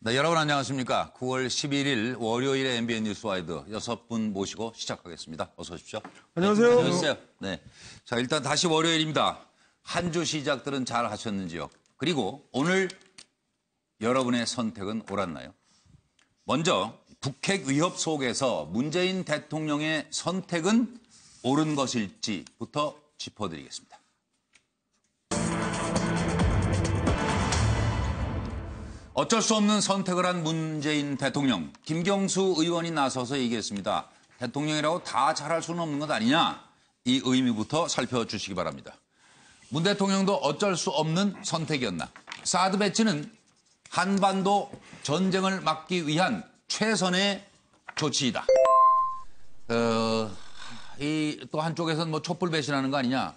네, 여러분 안녕하십니까. 9월 11일 월요일에 MBN 뉴스와이드 6분 모시고 시작하겠습니다. 어서 오십시오. 안녕하세요. 네, 안녕하세요. 네. 자, 일단 다시 월요일입니다. 한 주 시작들은 잘 하셨는지요? 그리고 오늘 여러분의 선택은 옳았나요? 먼저 북핵 위협 속에서 문재인 대통령의 선택은 옳은 것일지부터 짚어드리겠습니다. 어쩔 수 없는 선택을 한 문재인 대통령. 김경수 의원이 나서서 얘기했습니다. 대통령이라고 다 잘할 수는 없는 것 아니냐. 이 의미부터 살펴주시기 바랍니다. 문 대통령도 어쩔 수 없는 선택이었나. 사드 배치는 한반도 전쟁을 막기 위한 최선의 조치이다. 또 한쪽에서는 뭐 촛불 배신하는 거 아니냐.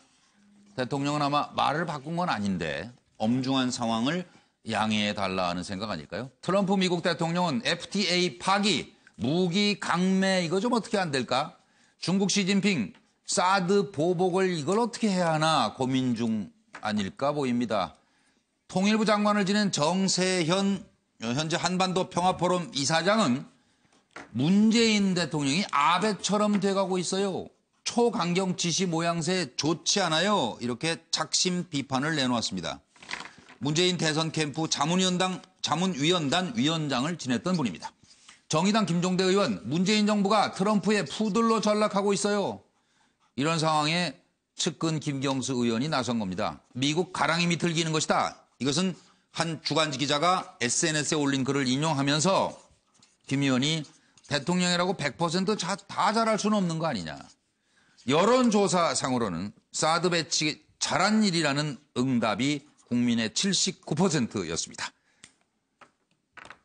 대통령은 아마 말을 바꾼 건 아닌데 엄중한 상황을 양해해달라 하는 생각 아닐까요? 트럼프 미국 대통령은 FTA 파기, 무기 강매 이거 좀 어떻게 안 될까? 중국 시진핑 사드 보복을 이걸 어떻게 해야 하나 고민 중 아닐까 보입니다. 통일부 장관을 지낸 정세현 현재 한반도 평화포럼 이사장은 문재인 대통령이 아베처럼 돼가고 있어요. 초강경 지시 모양새 좋지 않아요. 이렇게 작심 비판을 내놓았습니다. 문재인 대선 캠프 자문위원단 위원장을 지냈던 분입니다. 정의당 김종대 의원, 문재인 정부가 트럼프의 푸들로 전락하고 있어요. 이런 상황에 측근 김경수 의원이 나선 겁니다. 미국 가랑이 밑을 기는 것이다. 이것은 한 주간지 기자가 SNS에 올린 글을 인용하면서 김 의원이 대통령이라고 100% 다 잘할 수는 없는 거 아니냐. 여론조사상으로는 사드 배치 잘한 일이라는 응답이 국민의 79%였습니다.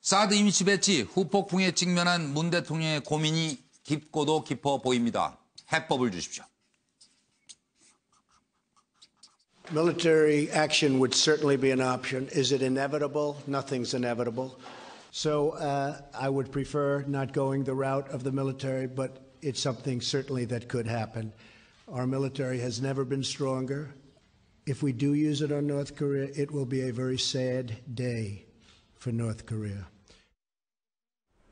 사드 임시 배치 후폭풍에 직면한 문 대통령의 고민이 깊고도 깊어 보입니다. 해법을 주십시오. Military action would certainly be an option. Is it inevitable? Nothing's inevitable. So I would prefer not going the route of the military, but it's something certainly that could happen. Our military has never been stronger. If we do use it on North Korea, it will be a very sad day for North Korea.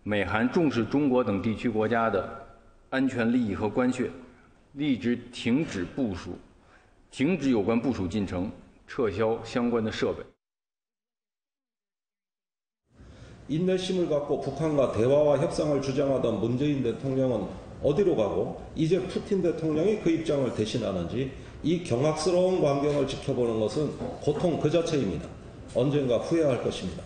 美韩重视中国等地区国家的安全利益和关切，立即停止部署，停止有关部署进程，撤销相关的设备。 인내심을 갖고 북한과 대화와 협상을 주장하던 문재인 대통령은 어디로 가고 이제 푸틴 대통령이 그 입장을 대신하는지 이 경악스러운 광경을 지켜보는 것은 고통 그 자체입니다. 언젠가 후회할 것입니다.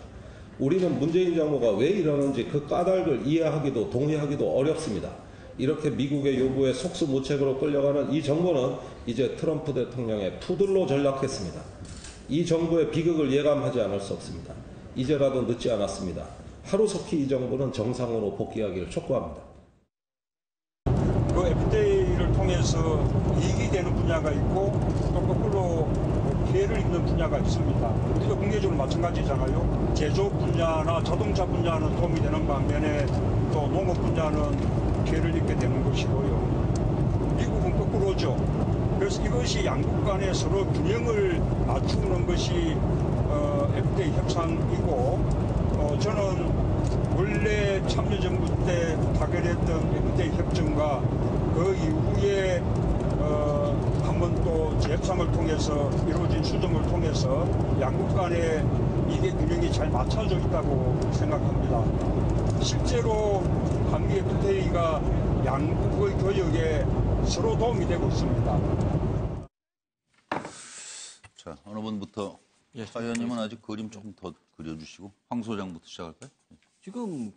우리는 문재인 정부가 왜 이러는지 그 까닭을 이해하기도 동의하기도 어렵습니다. 이렇게 미국의 요구에 속수무책으로 끌려가는 이 정부는 이제 트럼프 대통령의 푸들로 전락했습니다. 이 정부의 비극을 예감하지 않을 수 없습니다. 이제라도 늦지 않았습니다. 하루속히 이 정부는 정상으로 복귀하기를 촉구합니다. 그 FTA를 통해서 이익이 되는 분야가 있고 또 거꾸로 피해를 입는 분야가 있습니다. 우리가 국내적으로 마찬가지잖아요. 제조업 분야나 자동차 분야는 도움이 되는 반면에 또 농업 분야는 피해를 입게 되는 것이고요. 미국은 거꾸로죠. 그래서 이것이 양국 간에 서로 균형을 맞추는 것이 FTA 협상이고 저는 원래 참여정부 때 타결했던 FTA 협정과 그 이후에 한 번 또 재협상을 통해서 이루어진 수정을 통해서 양국 간에 이게 균형이 잘 맞춰져 있다고 생각합니다. 실제로 한미 FTA가 양국의 교역에 서로 도움이 되고 있습니다. 자, 어느 분부터? 예, 차 의원님은 아직 그림 조금 더 그려주시고 황 소장부터 시작할까요? 지금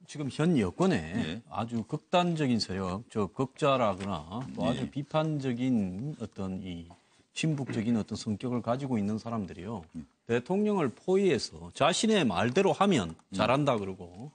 지금 현 여권에 예. 아주 극단적인 세력, 극자라거나 또 아주 비판적인 어떤 이 친북적인 어떤 성격을 가지고 있는 사람들이요. 대통령을 포위해서 자신의 말대로 하면 잘한다 그러고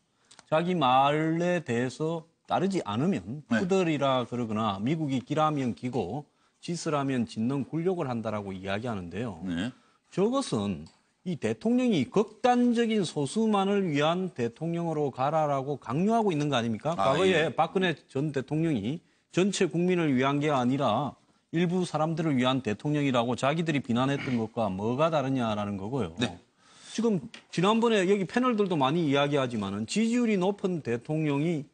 자기 말에 대해서 따르지 않으면 푸들이라 그러거나 미국이 기라면 기고 짓을 하면 짓는 굴욕을 한다라고 이야기하는데요. 네. 저것은 이 대통령이 극단적인 소수만을 위한 대통령으로 가라라고 강요하고 있는 거 아닙니까? 과거에 예. 박근혜 전 대통령이 전체 국민을 위한 게 아니라 일부 사람들을 위한 대통령이라고 자기들이 비난했던 것과 뭐가 다르냐라는 거고요. 네. 지금 지난번에 여기 패널들도 많이 이야기하지만은 지지율이 높은 대통령이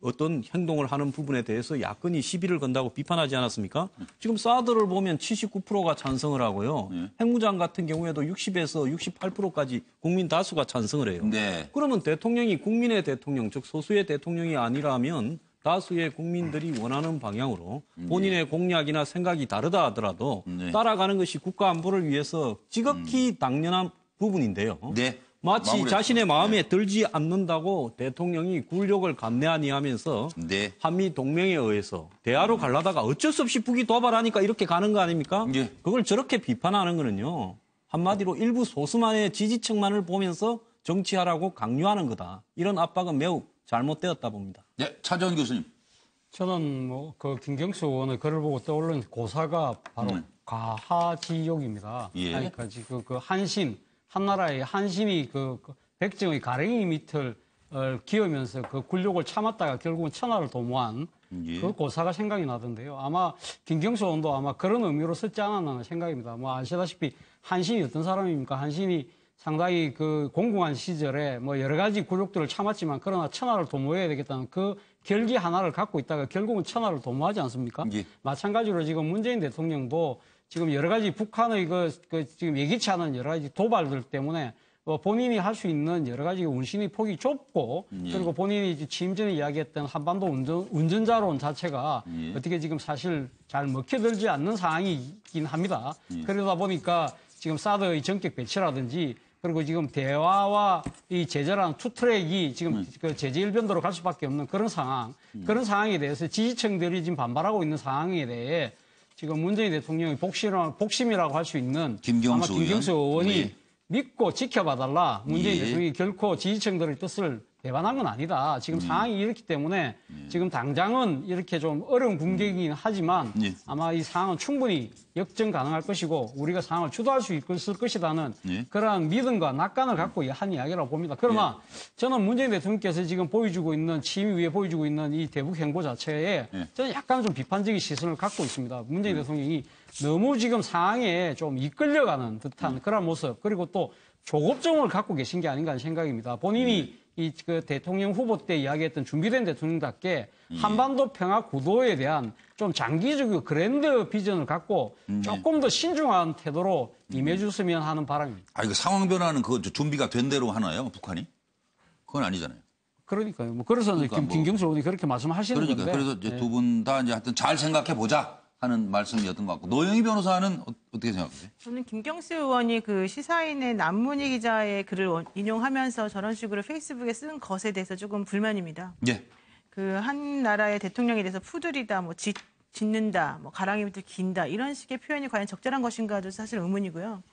어떤 행동을 하는 부분에 대해서 야권이 시비를 건다고 비판하지 않았습니까? 지금 사드를 보면 79%가 찬성을 하고요. 핵무장 같은 경우에도 60에서 68%까지 국민 다수가 찬성을 해요. 네. 그러면 대통령이 국민의 대통령, 즉 소수의 대통령이 아니라면 다수의 국민들이 원하는 방향으로 본인의 공약이나 생각이 다르다 하더라도 따라가는 것이 국가 안보를 위해서 지극히 당연한 부분인데요. 네. 마치 마무리했습니다. 자신의 마음에 들지 않는다고 대통령이 굴욕을 감내하니하면서 네. 한미 동맹에 의해서 대화로 가려다가 어쩔 수 없이 북이 도발하니까 이렇게 가는 거 아닙니까? 예. 그걸 저렇게 비판하는 거는요. 한마디로 일부 소수만의 지지층만을 보면서 정치하라고 강요하는 거다. 이런 압박은 매우 잘못되었다 봅니다. 네, 차재원 교수님. 저는 뭐 그 김경수 의원의 글을 보고 떠오르는 고사가 바로 가하지욕입니다. 예. 그러니까 지금 그 한신 한나라의 한신이 그 백정의 가랭이 밑을 기으면서 그 굴욕을 참았다가 결국은 천하를 도모한 예. 그 고사가 생각이 나던데요. 아마 김경수 의원도 아마 그런 의미로 썼지 않았나 생각입니다. 뭐 아시다시피 한신이 어떤 사람입니까? 한신이 상당히 그 공공한 시절에 뭐 여러 가지 굴욕들을 참았지만 그러나 천하를 도모해야 되겠다는 그 결기 하나를 갖고 있다가 결국은 천하를 도모하지 않습니까? 예. 마찬가지로 지금 문재인 대통령도 지금 여러 가지 북한의 지금 예기치 않은 여러 가지 도발들 때문에 본인이 할 수 있는 여러 가지 운신의 폭이 좁고 그리고 본인이 취임 전에 이야기했던 한반도 운전자론 자체가 어떻게 지금 사실 잘 먹혀들지 않는 상황이긴 합니다. 그러다 보니까 지금 사드의 전격 배치라든지 그리고 지금 대화와 이 제재라는 투트랙이 지금 그 제재 일변도로 갈 수밖에 없는 그런 상황, 그런 상황에 대해서 지지층들이 지금 반발하고 있는 상황에 대해 지금 문재인 대통령이 복심이라고 할 수 있는 김경수 아마 김경수 의원이 예. 믿고 지켜봐달라. 문재인 예. 대통령이 결코 지지층들의 뜻을 배반한 건 아니다. 지금 상황이 이렇기 때문에 지금 당장은 이렇게 좀 어려운 궁극이긴 하지만 예. 아마 이 상황은 충분히 역전 가능할 것이고 우리가 상황을 주도할 수 있을 것이라는 예. 그러한 믿음과 낙관을 갖고 한 이야기라고 봅니다. 그러나 저는 문재인 대통령께서 지금 보여주고 있는 취임 위에 보여주고 있는 이 대북 행보 자체에 저는 약간 좀 비판적인 시선을 갖고 있습니다. 문재인 대통령이 너무 지금 상황에 좀 이끌려가는 듯한 그런 모습 그리고 또 조급증을 갖고 계신 게 아닌가 하는 생각입니다. 본인이 이 그 대통령 후보 때 이야기했던 준비된 대통령답게 한반도 평화 구도에 대한 좀 장기적이고 그랜드 비전을 갖고 조금 더 신중한 태도로 임해줬으면 하는 바람입니다. 아, 이거 상황 변화는 그거 준비가 된 대로 하나요, 북한이? 그건 아니잖아요. 그러니까요. 뭐 그래서 그러니까 김경수 의원이 그렇게 말씀하시는 그러니까 건데. 그래서 이제 두 분 다 이제 하여튼 잘 생각해 보자 하는 말씀이었던 것 같고 노영희 변호사는 어떻게 생각하세요? 저는 김경수 의원이 그 시사인의 남문희 기자의 글을 인용하면서 저런 식으로 페이스북에 쓴 것에 대해서 조금 불만입니다. 예. 그 한 나라의 대통령에 대해서 푸들이다, 뭐 짖는다, 뭐 가랑이 밑을 긴다 이런 식의 표현이 과연 적절한 것인가도 사실 의문이고요.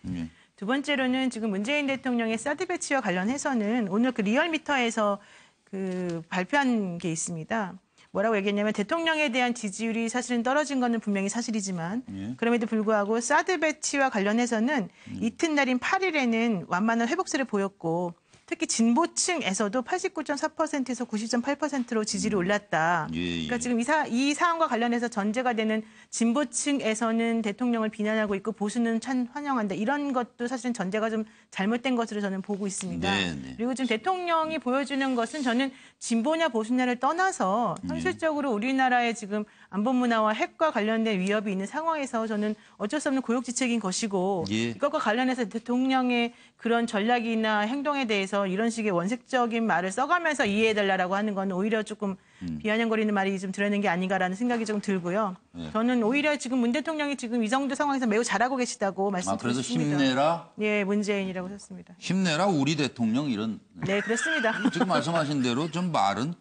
두 번째로는 지금 문재인 대통령의 사드 배치와 관련해서는 오늘 그 리얼미터에서 그 발표한 게 있습니다. 뭐라고 얘기했냐면 대통령에 대한 지지율이 사실은 떨어진 것은 분명히 사실이지만 그럼에도 불구하고 사드 배치와 관련해서는 이튿날인 8일에는 완만한 회복세를 보였고 특히 진보층에서도 89.4%에서 90.8%로 지지율이 올랐다. 그러니까 지금 이 사안과 관련해서 전제가 되는 진보층에서는 대통령을 비난하고 있고 보수는 환영한다. 이런 것도 사실은 전제가 좀 잘못된 것으로 저는 보고 있습니다. 네네. 그리고 지금 대통령이 보여주는 것은 저는 진보냐 보수냐를 떠나서 현실적으로 우리나라의 지금 안보 문화와 핵과 관련된 위협이 있는 상황에서 저는 어쩔 수 없는 고육지책인 것이고 이것과 관련해서 대통령의 그런 전략이나 행동에 대해서 이런 식의 원색적인 말을 써가면서 이해해달라고 하는 건 오히려 조금 비아냥거리는 말이 좀 들어있는 게 아닌가라는 생각이 좀 들고요. 저는 오히려 지금 문 대통령이 지금 이 정도 상황에서 매우 잘하고 계시다고 말씀드렸습니다. 그래서 힘내라? 예, 문재인이라고 썼습니다. 힘내라 우리 대통령 이런. 네, 그렇습니다. 지금 말씀하신 대로 좀 말은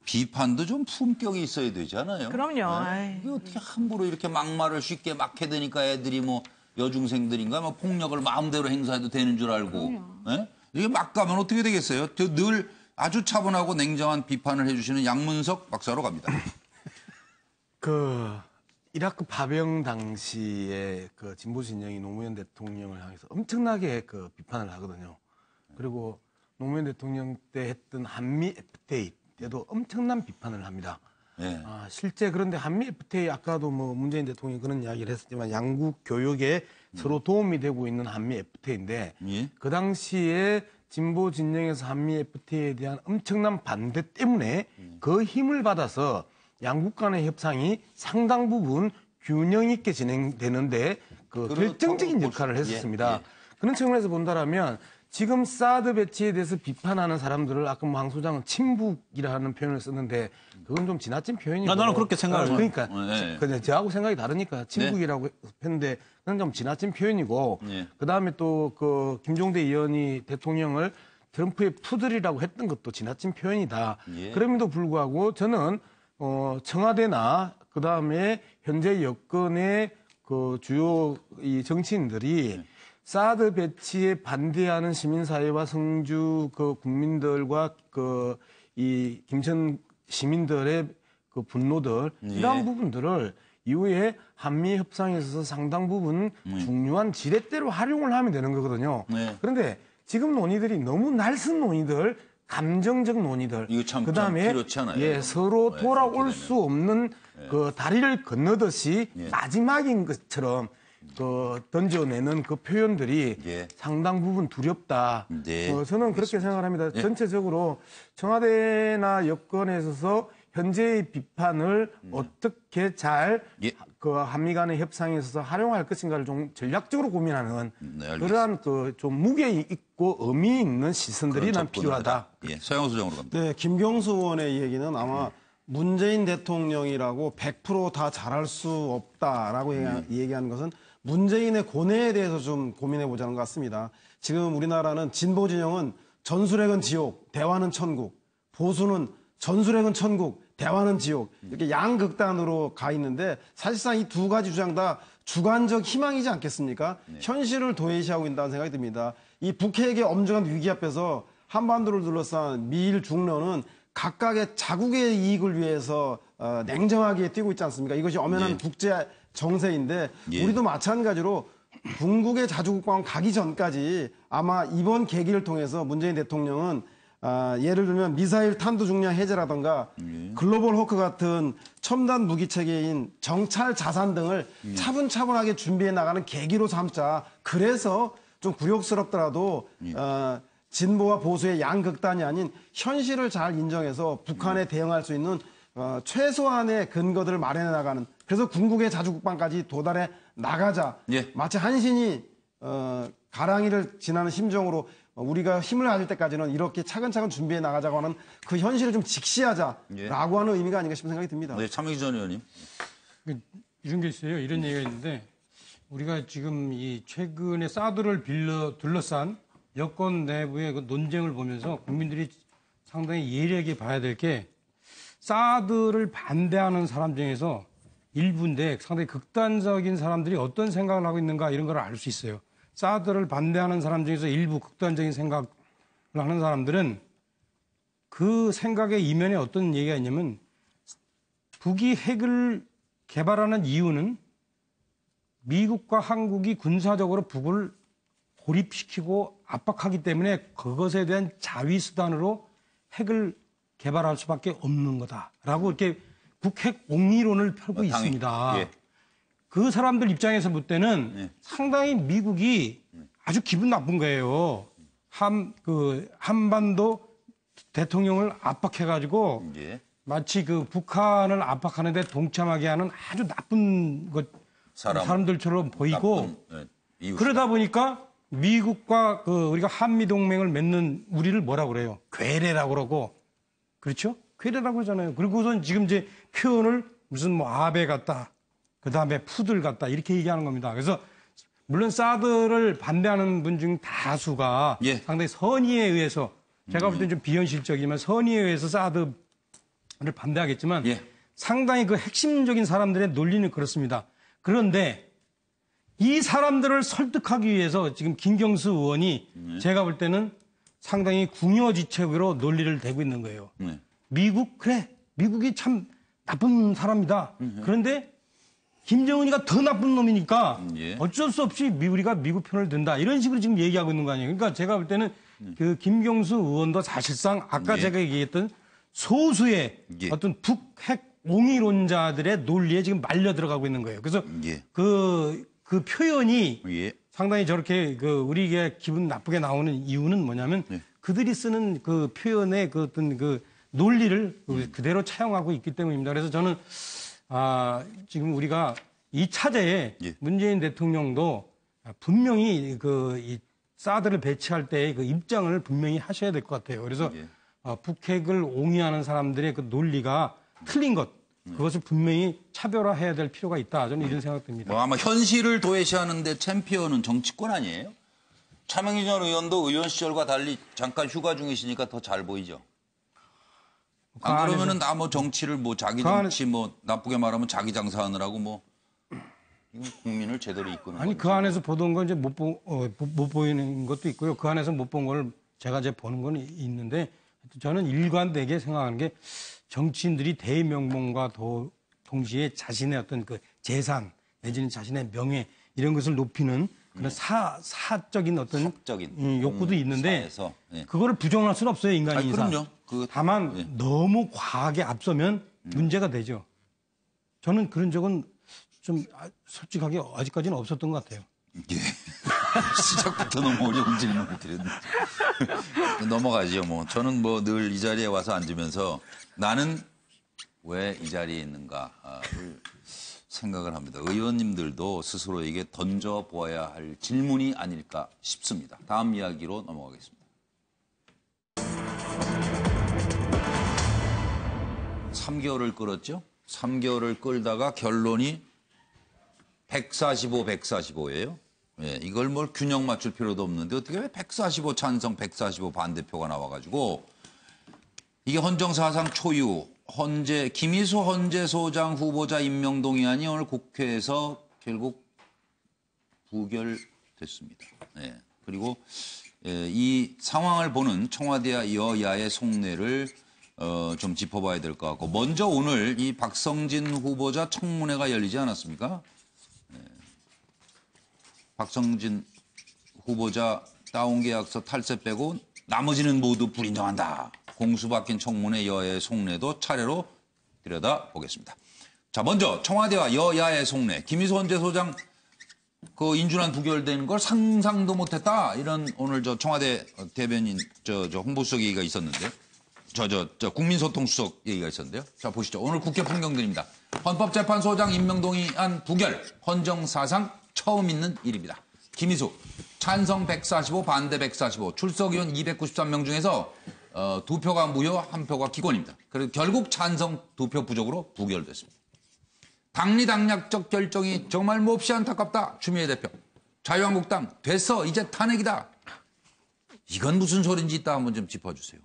비판도 좀 품격이 있어야 되잖아요. 그럼요. 네? 이게 어떻게 함부로 이렇게 막말을 쉽게 막 해대니까 애들이 뭐 여중생들인가 뭐 폭력을 마음대로 행사해도 되는 줄 알고. 네? 이게 막 가면 어떻게 되겠어요? 늘 아주 차분하고 냉정한 비판을 해주시는 양문석 박사로 갑니다. 그 이라크 파병 당시에 그 진보 진영이 노무현 대통령을 향해서 엄청나게 그 비판을 하거든요. 그리고 노무현 대통령 때 했던 한미 FTA 때도 엄청난 비판을 합니다. 네. 실제 그런데 한미 FTA 아까도 뭐 문재인 대통령이 그런 이야기를 했었지만 양국 교역의 서로 도움이 되고 있는 한미 FTA인데 예. 그 당시에 진보 진영에서 한미 FTA에 대한 엄청난 반대 때문에 그 힘을 받아서 양국 간의 협상이 상당 부분 균형 있게 진행되는데 그 결정적인 역할을 했었습니다. 예, 예. 그런 측면에서 본다라면 지금 사드 배치에 대해서 비판하는 사람들을 아까 황 소장은 친북이라는 표현을 썼는데 그건 좀 지나친 표현이고. 나는 그렇게 생각을 해요. 그러니까 네. 그냥 저하고 생각이 다르니까 친북이라고 했는데 그건 좀 지나친 표현이고. 네. 그다음에 또 그 김종대 의원이 대통령을 트럼프의 푸들이라고 했던 것도 지나친 표현이다. 예. 그럼에도 불구하고 저는 청와대나 그다음에 현재 여권의 그 주요 이 정치인들이 사드 배치에 반대하는 시민사회와 성주 그 국민들과 그 이 김천 시민들의 그 분노들 이러한 부분들을 이후에 한미 협상에 있어서 상당 부분 중요한 지렛대로 활용을 하면 되는 거거든요. 네. 그런데 지금 논의들이 너무 날선 논의들, 감정적 논의들, 이거 참 그다음에 필요치 않아요. 예, 서로 네, 돌아올 그렇게 수 없는 그 다리를 건너듯이 예. 마지막인 것처럼 그 던져내는 그 표현들이 예. 상당 부분 두렵다. 네, 저는 그렇게 생각을 합니다. 예. 전체적으로 청와대나 여권에 있어서 현재의 비판을 어떻게 잘 예. 그 한미 간의 협상에 있어서 활용할 것인가를 좀 전략적으로 고민하는 네, 알겠습니다. 그러한 그 좀 무게 있고 의미 있는 시선들이 난 접근을 필요하다. 하다. 예, 서영호 소장으로 갑니다. 네, 김경수 의원의 얘기는 아마 문재인 대통령이라고 100% 다 잘할 수 없다라고 얘기하는 것은 문재인의 고뇌에 대해서 좀 고민해 보자는 것 같습니다. 지금 우리나라는 진보 진영은 전술핵은 지옥, 대화는 천국, 보수는 전술핵은 천국, 대화는 지옥 이렇게 양극단으로 가 있는데 사실상 이 두 가지 주장 다 주관적 희망이지 않겠습니까? 현실을 도외시하고 있다는 생각이 듭니다. 이 북핵의 엄중한 위기 앞에서 한반도를 둘러싼 미일 중러는 각각의 자국의 이익을 위해서 냉정하게 뛰고 있지 않습니까? 이것이 엄연한 예. 국제 정세인데 예. 우리도 마찬가지로 궁극의 자주국방 가기 전까지 아마 이번 계기를 통해서 문재인 대통령은 예를 들면 미사일 탄두 중량 해제라든가 글로벌 호크 같은 첨단 무기 체계인 정찰 자산 등을 차분차분하게 준비해 나가는 계기로 삼자. 그래서 좀 굴욕스럽더라도 진보와 보수의 양극단이 아닌 현실을 잘 인정해서 북한에 대응할 수 있는 최소한의 근거들을 마련해 나가는 그래서 궁극의 자주국방까지 도달해 나가자. 예. 마치 한신이 가랑이를 지나는 심정으로 우리가 힘을 가질 때까지는 이렇게 차근차근 준비해 나가자고 하는 그 현실을 좀 직시하자라고 하는 의미가 아닌가 싶은 생각이 듭니다. 네, 차명희 전 의원님. 이런 게 있어요. 이런 얘기가 있는데 우리가 지금 이 최근에 사드를 둘러싼 여권 내부의 그 논쟁을 보면서 국민들이 상당히 예리하게 봐야 될 게 사드를 반대하는 사람 중에서 일부인데 상당히 극단적인 사람들이 어떤 생각을 하고 있는가 이런 걸 알 수 있어요. 사드를 반대하는 사람 중에서 일부 극단적인 생각을 하는 사람들은 그 생각의 이면에 어떤 얘기가 있냐면 북이 핵을 개발하는 이유는 미국과 한국이 군사적으로 북을 고립시키고 압박하기 때문에 그것에 대한 자위수단으로 핵을 개발할 수밖에 없는 거다라고 이렇게 북핵 옹이론을 펴고 있습니다. 예. 그 사람들 입장에서 볼 때는 네. 상당히 미국이 아주 기분 나쁜 거예요. 한반도 대통령을 압박해가지고 예. 마치 그 북한을 압박하는데 동참하게 하는 아주 나쁜 사람들처럼 보이고 이웃이다. 그러다 보니까 미국과 우리가 한미 동맹을 맺는 우리를 뭐라 그래요? 괴뢰라고 그러고 그렇죠? 괴뢰라고 그러잖아요. 그리고선 지금 이제 표현을 무슨 뭐 아베 같다. 그다음에 푸들 같다. 이렇게 얘기하는 겁니다. 그래서 물론 사드를 반대하는 분 중 다수가 예. 상당히 선의에 의해서 제가 볼 때는 좀 비현실적이지만 선의에 의해서 사드를 반대하겠지만 예. 상당히 그 핵심적인 사람들의 논리는 그렇습니다. 그런데 이 사람들을 설득하기 위해서 지금 김경수 의원이 제가 볼 때는 상당히 궁여지책으로 논리를 대고 있는 거예요. 미국이 참 나쁜 사람이다. 그런데 김정은이가 더 나쁜 놈이니까 예. 어쩔 수 없이 우리가 미국 편을 든다. 이런 식으로 지금 얘기하고 있는 거 아니에요. 그러니까 제가 볼 때는 그 김경수 의원도 사실상 아까 예. 제가 얘기했던 소수의 예. 어떤 북핵 옹이론자들의 논리에 지금 말려 들어가고 있는 거예요. 그래서 예. 그 그 표현이 예. 상당히 저렇게 우리에게 기분 나쁘게 나오는 이유는 뭐냐면 그들이 쓰는 그 표현의 그 어떤 그 논리를 그대로 차용하고 있기 때문입니다. 그래서 저는 지금 우리가 이 차제에 문재인 대통령도 분명히 이 사드를 배치할 때의 그 입장을 분명히 하셔야 될 것 같아요. 그래서 북핵을 옹이하는 사람들의 그 논리가 틀린 것, 그것을 분명히 차별화해야 될 필요가 있다. 저는 이런 생각됩니다. 뭐 아마 현실을 도외시하는데 챔피언은 정치권 아니에요? 차명희 전 의원도 의원 시절과 달리 잠깐 휴가 중이시니까 더 잘 보이죠. 안 그러면은 다 뭐 정치를 뭐 자기 정치 뭐 나쁘게 말하면 자기 장사하느라고 뭐 이건 국민을 제대로 이끄는. 아니 그 안에서 보던 건 이제 못 보이는 것도 있고요. 그 안에서 못 본 걸 제가 이제 보는 건 있는데 저는 일관되게 생각하는 게 정치인들이 대명봉과 동시에 자신의 어떤 그 재산 내지는 자신의 명예 이런 것을 높이는 그런 사적인 어떤 욕구도 있는데 그거를 부정할 수는 없어요, 인간이. 그럼요. 다만 너무 과하게 앞서면 문제가 되죠. 저는 그런 적은 좀 솔직하게 아직까지는 없었던 것 같아요. 예. 시작부터 너무 어려운 질문을 드렸는데. 넘어가죠. 뭐 저는 뭐 늘 이 자리에 와서 앉으면서 나는 왜 이 자리에 있는가를 생각을 합니다. 의원님들도 스스로에게 던져보아야 할 질문이 아닐까 싶습니다. 다음 이야기로 넘어가겠습니다. 3개월을 끌었죠. 3개월을 끌다가 결론이 145예요. 예, 이걸 뭘 균형 맞출 필요도 없는데 어떻게 왜 145 찬성, 145 반대표가 나와가지고 이게 헌정사상 초유 김희수 헌재소장 후보자 임명 동의안이 오늘 국회에서 결국 부결됐습니다. 예, 그리고 이 상황을 보는 청와대와 여야의 속내를 좀 짚어봐야 될 것 같고 먼저 오늘 이 박성진 후보자 청문회가 열리지 않았습니까? 박성진 후보자 다운계약서 탈세 빼고 나머지는 모두 불인정한다. 공수박힌 청문회 여야의 속내도 차례로 들여다보겠습니다. 자, 먼저 청와대와 여야의 속내. 김희수 헌재소장 그 인준안 부결되는 걸 상상도 못했다. 이런 오늘 저 청와대 대변인 홍보수석 얘기가 있었는데, 국민소통수석 얘기가 있었는데요. 자, 보시죠. 오늘 국회 풍경들입니다. 헌법재판소장 임명동의안 부결. 헌정사상 처음 있는 일입니다. 김희수 찬성 145, 반대 145, 출석의원 293명 중에서 2표가 무효, 1표가 기권입니다. 그래서 결국 찬성 2표 부족으로 부결됐습니다. 당리당략적 결정이 정말 몹시 안타깝다. 추미애 대표. 자유한국당 됐어. 이제 탄핵이다. 이건 무슨 소린지 이따 한번 좀 짚어주세요.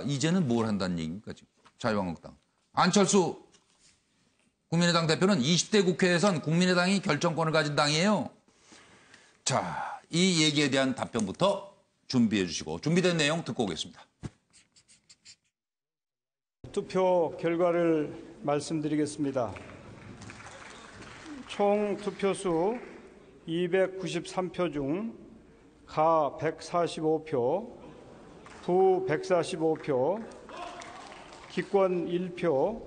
이제는 뭘 한다는 얘기입니까 지금. 자유한국당. 안철수 국민의당 대표는 20대 국회에선 국민의당이 결정권을 가진 당이에요. 자, 이 얘기에 대한 답변부터 준비해 주시고 준비된 내용 듣고 오겠습니다. 투표 결과를 말씀드리겠습니다. 총 투표수 293표 중 가 145표, 부 145표, 기권 1표,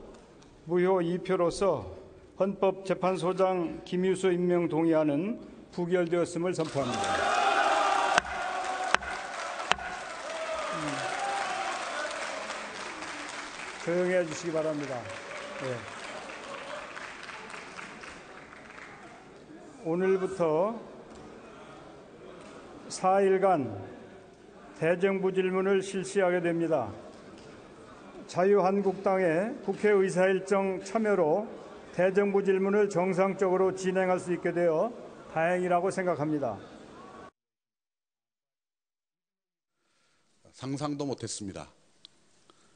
무효 2표로서 헌법재판소장 김희수 임명 동의안은 부결되었음을 선포합니다. 조용히 해주시기 바랍니다. 네. 오늘부터 4일간 대정부 질문을 실시하게 됩니다. 자유한국당의 국회의사 일정 참여로 대정부 질문을 정상적으로 진행할 수 있게 되어 다행이라고 생각합니다. 상상도 못했습니다.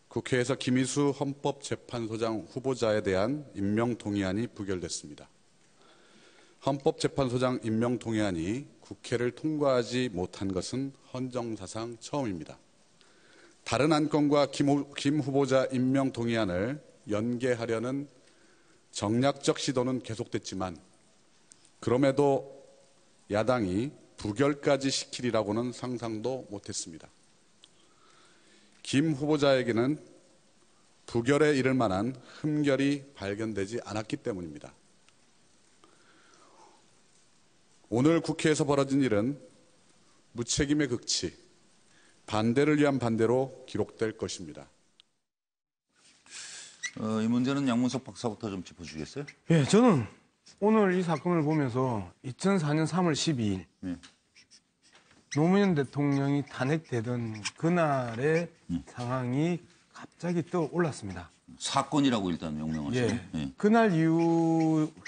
국회에서 김희수 헌법재판소장 후보자에 대한 임명 동의안이 부결됐습니다. 헌법재판소장 임명 동의안이 국회를 통과하지 못한 것은 헌정사상 처음입니다. 다른 안건과 김 후보자 임명 동의안을 연계하려는 정략적 시도는 계속됐지만 그럼에도 야당이 부결까지 시키리라고는 상상도 못했습니다. 김 후보자에게는 부결에 이를 만한 흠결이 발견되지 않았기 때문입니다. 오늘 국회에서 벌어진 일은 무책임의 극치, 반대를 위한 반대로 기록될 것입니다. 이 문제는 양문석 박사부터 좀 짚어주겠어요? 예, 저는 오늘 이 사건을 보면서 2004년 3월 12일 노무현 대통령이 탄핵되던 그날의 상황이 갑자기 떠올랐습니다. 사건이라고 일단 명명을 예. 했어요. 예.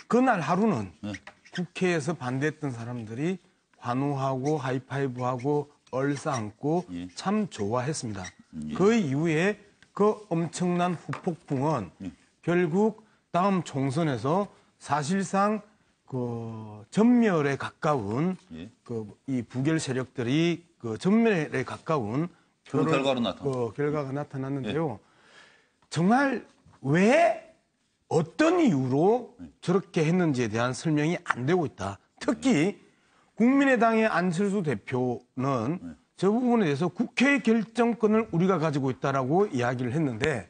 그날 하루는 국회에서 반대했던 사람들이 환호하고 하이파이브하고 얼싸안고 참 좋아했습니다. 그 이후에 그 엄청난 후폭풍은 결국 다음 총선에서 사실상 그 전멸에 가까운 이 부결 세력들이 그 전멸에 가까운 그 결과로 나타났죠. 결과가 나타났는데요. 정말 왜 어떤 이유로 저렇게 했는지에 대한 설명이 안 되고 있다. 특히 국민의당의 안철수 대표는 저 부분에 대해서 국회 결정권을 우리가 가지고 있다라고 이야기를 했는데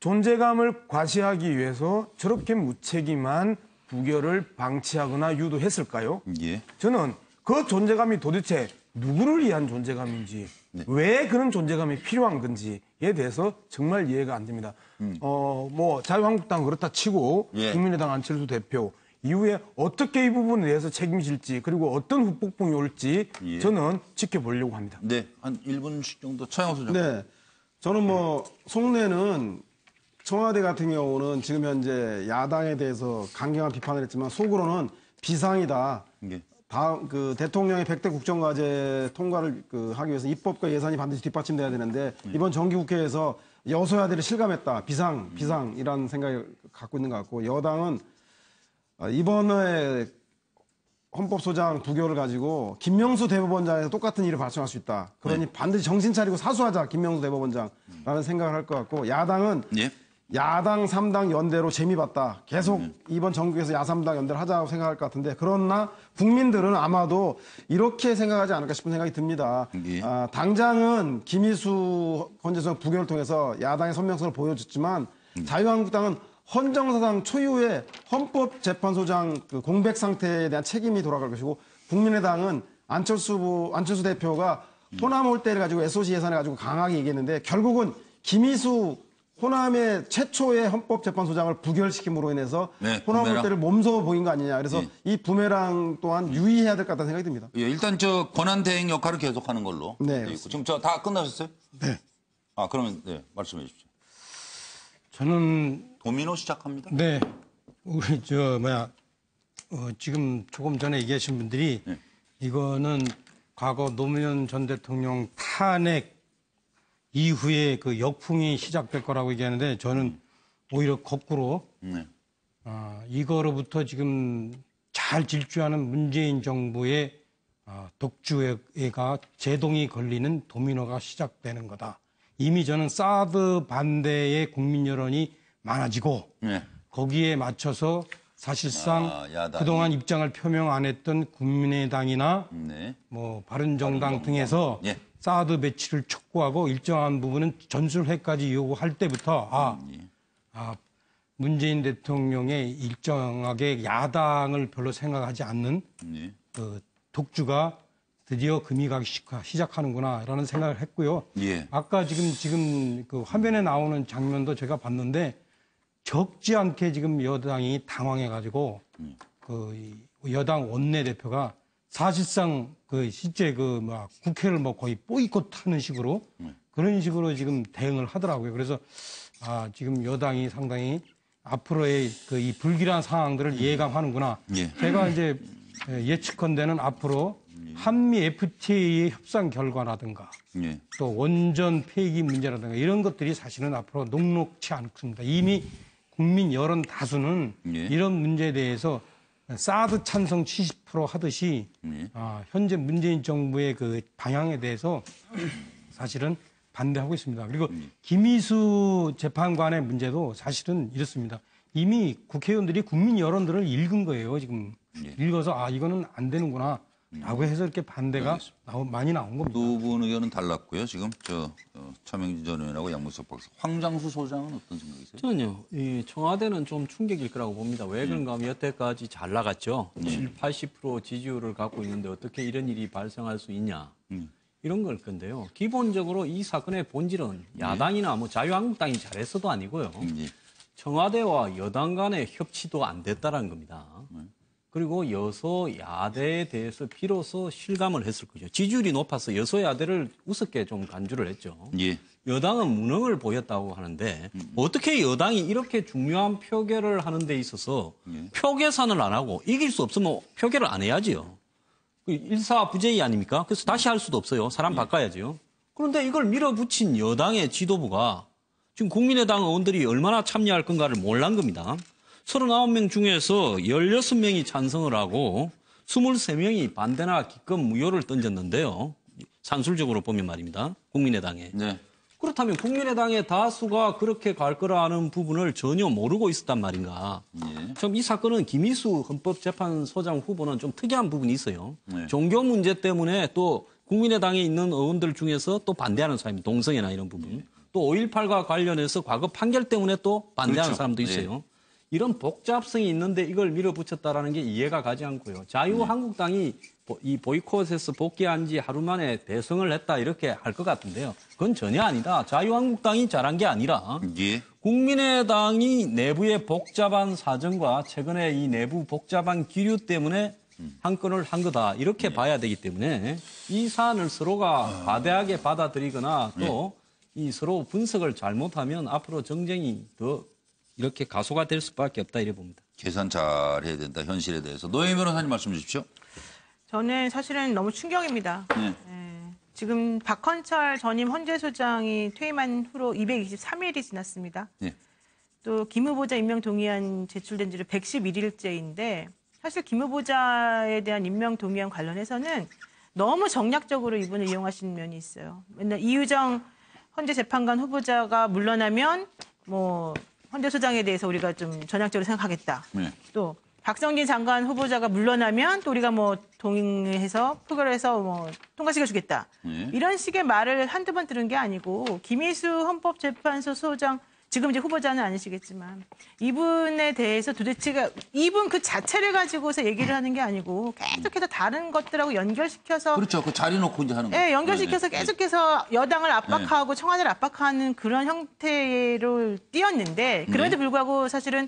존재감을 과시하기 위해서 저렇게 무책임한 부결을 방치하거나 유도했을까요? 예. 저는 그 존재감이 도대체 누구를 위한 존재감인지 왜 그런 존재감이 필요한 건지에 대해서 정말 이해가 안 됩니다. 뭐 자유한국당 그렇다 치고 국민의당 안철수 대표 이후에 어떻게 이 부분에 대해서 책임질지 그리고 어떤 후폭풍이 올지 저는 지켜보려고 합니다. 네, 한 1분씩 정도 차영호 소장. 네, 저는 뭐 속내는 청와대 같은 경우는 지금 현재 야당에 대해서 강경한 비판을 했지만 속으로는 비상이다. 다음 그 대통령의 100대 국정과제 통과를 하기 위해서 입법과 예산이 반드시 뒷받침돼야 되는데 이번 정기국회에서 여소야대를 실감했다. 비상이라는 생각을 갖고 있는 것 같고 여당은 이번에 헌법소장 부결을 가지고 김명수 대법원장에서 똑같은 일을 발생할 수 있다. 그러니 반드시 정신 차리고 사수하자. 김명수 대법원장라는 생각을 할 것 같고 야당은 야당 3당 연대로 재미봤다. 계속 이번 정국에서 야3당 연대를 하자고 생각할 것 같은데 그러나 국민들은 아마도 이렇게 생각하지 않을까 싶은 생각이 듭니다. 당장은 김희수 헌재소장 부결을 통해서 야당의 선명성을 보여줬지만 자유한국당은 헌정사상 초유의 헌법재판소장 공백 상태에 대한 책임이 돌아갈 것이고 국민의당은 안철수 대표가 호남 올 때를 가지고 SOC 예산을 가지고 강하게 얘기했는데 결국은 김희수 호남의 최초의 헌법재판소장을 부결시킴으로 인해서 호남 올 때를 몸소 보인 거 아니냐. 그래서 이 부메랑 또한 유의해야 될 것 같다는 생각이 듭니다. 예, 일단 저 권한 대행 역할을 계속하는 걸로. 네. 지금 저 다 끝나셨어요? 네. 아, 그러면 말씀해 주십시오. 저는 도미노 시작합니다. 네. 우리 지금 조금 전에 얘기하신 분들이 이거는 과거 노무현 전 대통령 탄핵 이후에 그 역풍이 시작될 거라고 얘기하는데 저는 오히려 거꾸로 이거로부터 지금 잘 질주하는 문재인 정부의 독주가 제동이 걸리는 도미노가 시작되는 거다. 이미 저는 사드 반대의 국민 여론이 많아지고 거기에 맞춰서 사실상 그동안 입장을 표명 안 했던 국민의당이나 뭐 바른정당 등에서 사드 배치를 촉구하고 일정한 부분은 전술핵까지 요구할 때부터 문재인 대통령의 일정하게 야당을 별로 생각하지 않는 그 독주가 드디어 금이 가기 시작하는구나라는 생각을 했고요. 아까 지금 그 화면에 나오는 장면도 제가 봤는데 적지 않게 지금 여당이 당황해가지고 그 여당 원내대표가 사실상 그 실제 국회를 거의 보이콧하는 식으로 그런 식으로 지금 대응을 하더라고요. 그래서 지금 여당이 상당히 앞으로의 이 불길한 상황들을 예감하는구나. 제가 이제 예측컨대는 앞으로 한미 FTA의 협상 결과라든가 또 원전 폐기 문제라든가 이런 것들이 사실은 앞으로 녹록치 않습니다. 이미 국민 여론 다수는 이런 문제에 대해서 사드 찬성 70% 하듯이 현재 문재인 정부의 그 방향에 대해서 사실은 반대하고 있습니다. 그리고 김희수 재판관의 문제도 사실은 이렇습니다. 이미 국회의원들이 국민 여론들을 읽은 거예요. 지금 읽어서 이거는 안 되는구나 라고 해서 이렇게 반대가 많이 나온 겁니다. 두 분 의견은 달랐고요. 지금 차명진 전 의원하고 양문석 박사. 황장수 소장은 어떤 생각이세요? 저는요. 이 청와대는 좀 충격일 거라고 봅니다. 왜 그런가 하면 여태까지 잘 나갔죠. 80% 지지율을 갖고 있는데 어떻게 이런 일이 발생할 수 있냐. 이런 걸 건데요. 기본적으로 이 사건의 본질은 야당이나 뭐 자유한국당이 잘했어도 아니고요. 청와대와 여당 간의 협치도 안 됐다라는 겁니다. 그리고 여소야대에 대해서 비로소 실감을 했을 거죠. 지지율이 높아서 여소야대를 우습게 좀 간주를 했죠. 예. 여당은 무능을 보였다고 하는데 어떻게 여당이 이렇게 중요한 표결을 하는 데 있어서 표 계산을 안 하고 이길 수 없으면 표결을 안 해야지요. 일사부재의 아닙니까? 그래서 다시 할 수도 없어요. 사람 바꿔야지요. 그런데 이걸 밀어붙인 여당의 지도부가 지금 국민의당 의원들이 얼마나 참여할 건가를 몰란 겁니다. 39명 중에서 16명이 찬성을 하고 23명이 반대나 기권 무효를 던졌는데요. 산술적으로 보면 말입니다. 국민의당에. 네. 그렇다면 국민의당의 다수가 그렇게 갈 거라는 부분을 전혀 모르고 있었단 말인가. 참 이 사건은 김희수 헌법재판소장 후보는 좀 특이한 부분이 있어요. 종교 문제 때문에 또 국민의당에 있는 의원들 중에서 또 반대하는 사람이 동성애나 이런 부분. 또 5.18과 관련해서 과거 판결 때문에 또 반대하는 그렇죠. 사람도 있어요. 이런 복잡성이 있는데 이걸 밀어붙였다라는 게 이해가 가지 않고요. 자유한국당이 이 보이콧에서 복귀한 지 하루 만에 대성을 했다 이렇게 할 것 같은데요. 그건 전혀 아니다. 자유한국당이 잘한 게 아니라 국민의당이 내부의 복잡한 사정과 최근에 이 내부 복잡한 기류 때문에 한 건을 한 거다. 이렇게 봐야 되기 때문에 이 사안을 서로가 과대하게 받아들이거나 또 이 서로 분석을 잘못하면 앞으로 정쟁이 더 이렇게 가소가 될 수밖에 없다 이래 봅니다. 계산 잘 해야 된다. 현실에 대해서. 노혜미 변호사님 말씀 주십시오. 저는 사실은 너무 충격입니다. 지금 박헌철 전임 헌재소장이 퇴임한 후로 223일이 지났습니다. 또 김 후보자 임명 동의안 제출된 지를 111일째인데 사실 김 후보자에 대한 임명 동의안 관련해서는 너무 정략적으로 이분을 이용하신 면이 있어요. 맨날 이유정 헌재재판관 후보자가 물러나면 뭐 헌재소장에 대해서 우리가 좀 전향적으로 생각하겠다. 또 박성진 장관 후보자가 물러나면 또 우리가 뭐 동의해서 표결해서 뭐 통과시켜주겠다. 이런 식의 말을 한두 번 들은 게 아니고 김희수 헌법재판소 소장 지금 이제 후보자는 아니시겠지만 이분에 대해서 도대체가 이분 그 자체를 가지고서 얘기를 하는 게 아니고 계속해서 다른 것들하고 연결시켜서 그렇죠. 그 자리 놓고 이제 하는 거죠. 네, 연결시켜서 계속해서 여당을 압박하고 청와대를 압박하는 그런 형태로 띄었는데 그럼에도 불구하고 사실은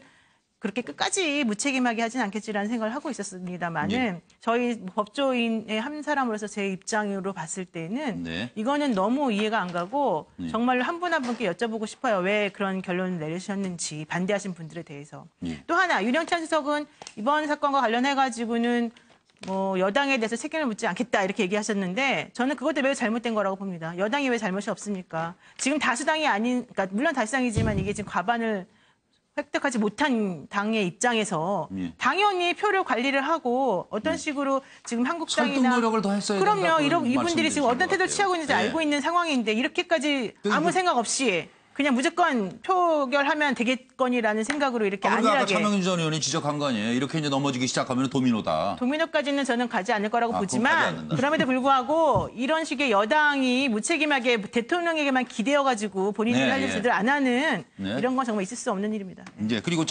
그렇게 끝까지 무책임하게 하진 않겠지라는 생각을 하고 있었습니다만은 저희 법조인의 한 사람으로서 제 입장으로 봤을 때는 이거는 너무 이해가 안 가고 정말로 한 분 한 분께 여쭤보고 싶어요. 왜 그런 결론을 내리셨는지 반대하신 분들에 대해서. 또 하나 윤영찬 수석은 이번 사건과 관련해가지고는 뭐 여당에 대해서 책임을 묻지 않겠다 이렇게 얘기하셨는데 저는 그것도 매우 잘못된 거라고 봅니다. 여당이 왜 잘못이 없습니까? 지금 다수당이 아닌, 그러니까 물론 다수당이지만 이게 지금 과반을 획득하지 못한 당의 입장에서 당연히 표를 관리를 하고 어떤 식으로 지금 한국당이나 설득 노력을 더 했어야 된다고 그럼요. 이분들이 지금 어떤 태도를 취하고 있는지 알고 있는 상황인데 이렇게까지 아무 생각 없이 그냥 무조건 표결하면 되겠거니라는 생각으로 이렇게 그러니까 아까 안일하게. 차명진 전 의원이 지적한 거 아니에요. 이렇게 이제 넘어지기 시작하면 도미노다. 도미노까지는 저는 가지 않을 거라고 그건 보지만 가지 않는다. 그럼에도 불구하고 이런 식의 여당이 무책임하게 대통령에게만 기대어가지고 본인들이 할 일 제대로 안 하는 이런 건 정말 있을 수 없는 일입니다. 이제 그리고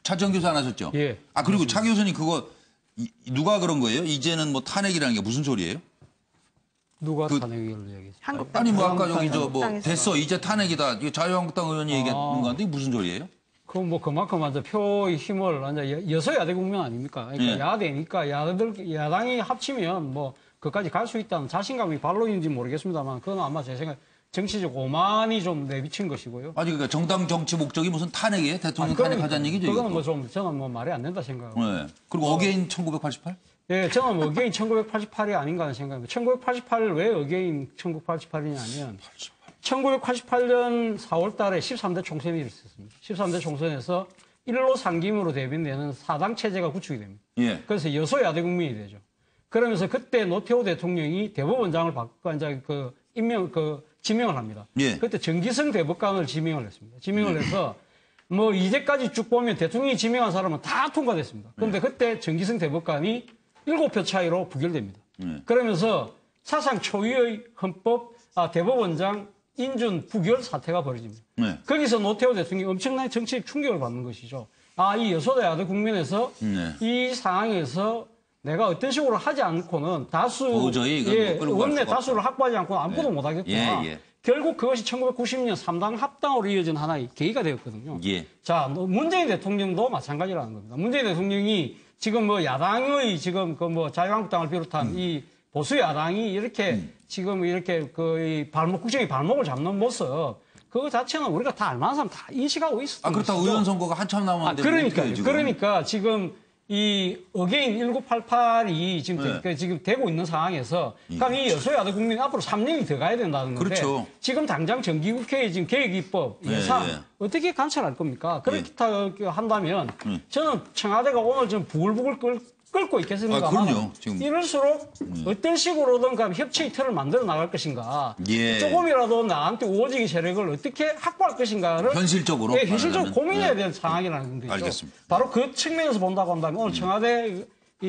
차정 교수 안 하셨죠? 예. 그리고 차 교수님 그거 누가 그런 거예요? 이제는 뭐 탄핵이라는 게 무슨 소리예요? 누가 탄핵을 얘기했어요? 한국당. 아니 뭐 아까 여기 한국당에서. 됐어 이제 탄핵이다. 이거 자유한국당 의원이 얘기하는 건데 이게 무슨 소리예요? 그럼 뭐 그만큼 완전 표의 힘을 완전 여서야대 국면 아닙니까? 그러니까 야대니까 야당이 합치면 뭐 그까지 갈 수 있다는 자신감이 발로인지 모르겠습니다만 그건 아마 제 생각에 정치적 오만이 좀 내비친 것이고요. 아니 그러니까 정당 정치 목적이 무슨 탄핵이에요? 대통령 탄핵하자는 얘기죠? 그거는 뭐 좀 저는 뭐 말이 안 된다 생각하고. 네. 그리고 어게인 1988? 예, 저는 뭐 어게인 1988이 아닌가 하는 생각입니다. 1988을 왜 어게인 1988이냐면 1988년 4월 달에 13대 총선이 있었습니다. 13대 총선에서 1로 상김으로 대변되는 4당 체제가 구축이 됩니다. 그래서 여소야대 국민이 되죠. 그러면서 그때 노태우 대통령이 대법원장을 바꿔 이제 지명을 합니다. 그때 정기성 대법관을 지명을 했습니다. 지명을 해서 뭐 이제까지 쭉 보면 대통령이 지명한 사람은 다 통과됐습니다. 그런데 그때 정기성 대법관이 7표 차이로 부결됩니다. 그러면서 사상 초유의 헌법 대법원장 인준 부결 사태가 벌어집니다. 거기서 노태우 대통령이 엄청난 정치적 충격을 받는 것이죠. 이 여소대 야대 국면에서 이 상황에서 내가 어떤 식으로 하지 않고는 원내 다수를 확보하지 않고는 아무것도 못하겠구나. 결국 그것이 1990년 3당 합당으로 이어진 하나의 계기가 되었거든요. 자, 문재인 대통령도 마찬가지라는 겁니다. 문재인 대통령이 지금 뭐 야당의 지금 그 뭐 자유한국당을 비롯한 이 보수 야당이 이렇게 지금 이렇게 그 국정의 발목을 잡는 모습 그거 자체는 우리가 다 알만한 사람 다 인식하고 있었던 그렇다고 의원 선거가 한참 남았는데 그러니까 지금 이 어게인 1988이 지금 되고 있는 상황에서 그럼 이 여소야대 국민이 앞으로 3년이 더 가야 된다는 건데 지금 당장 정기국회의 지금 계획입법 예산 어떻게 관찰할 겁니까? 그렇게 한다면 저는 청와대가 오늘 좀 부글부글 끓고 있겠습니다만 이럴수록 어떤 식으로든 협치의 틀을 만들어 나갈 것인가 조금이라도 나한테 우호적인 세력을 어떻게 확보할 것인가를 현실적으로 고민해야 되는 상황이라는 거죠. 알겠습니다. 바로 그 측면에서 본다고 한다면 오늘 청와대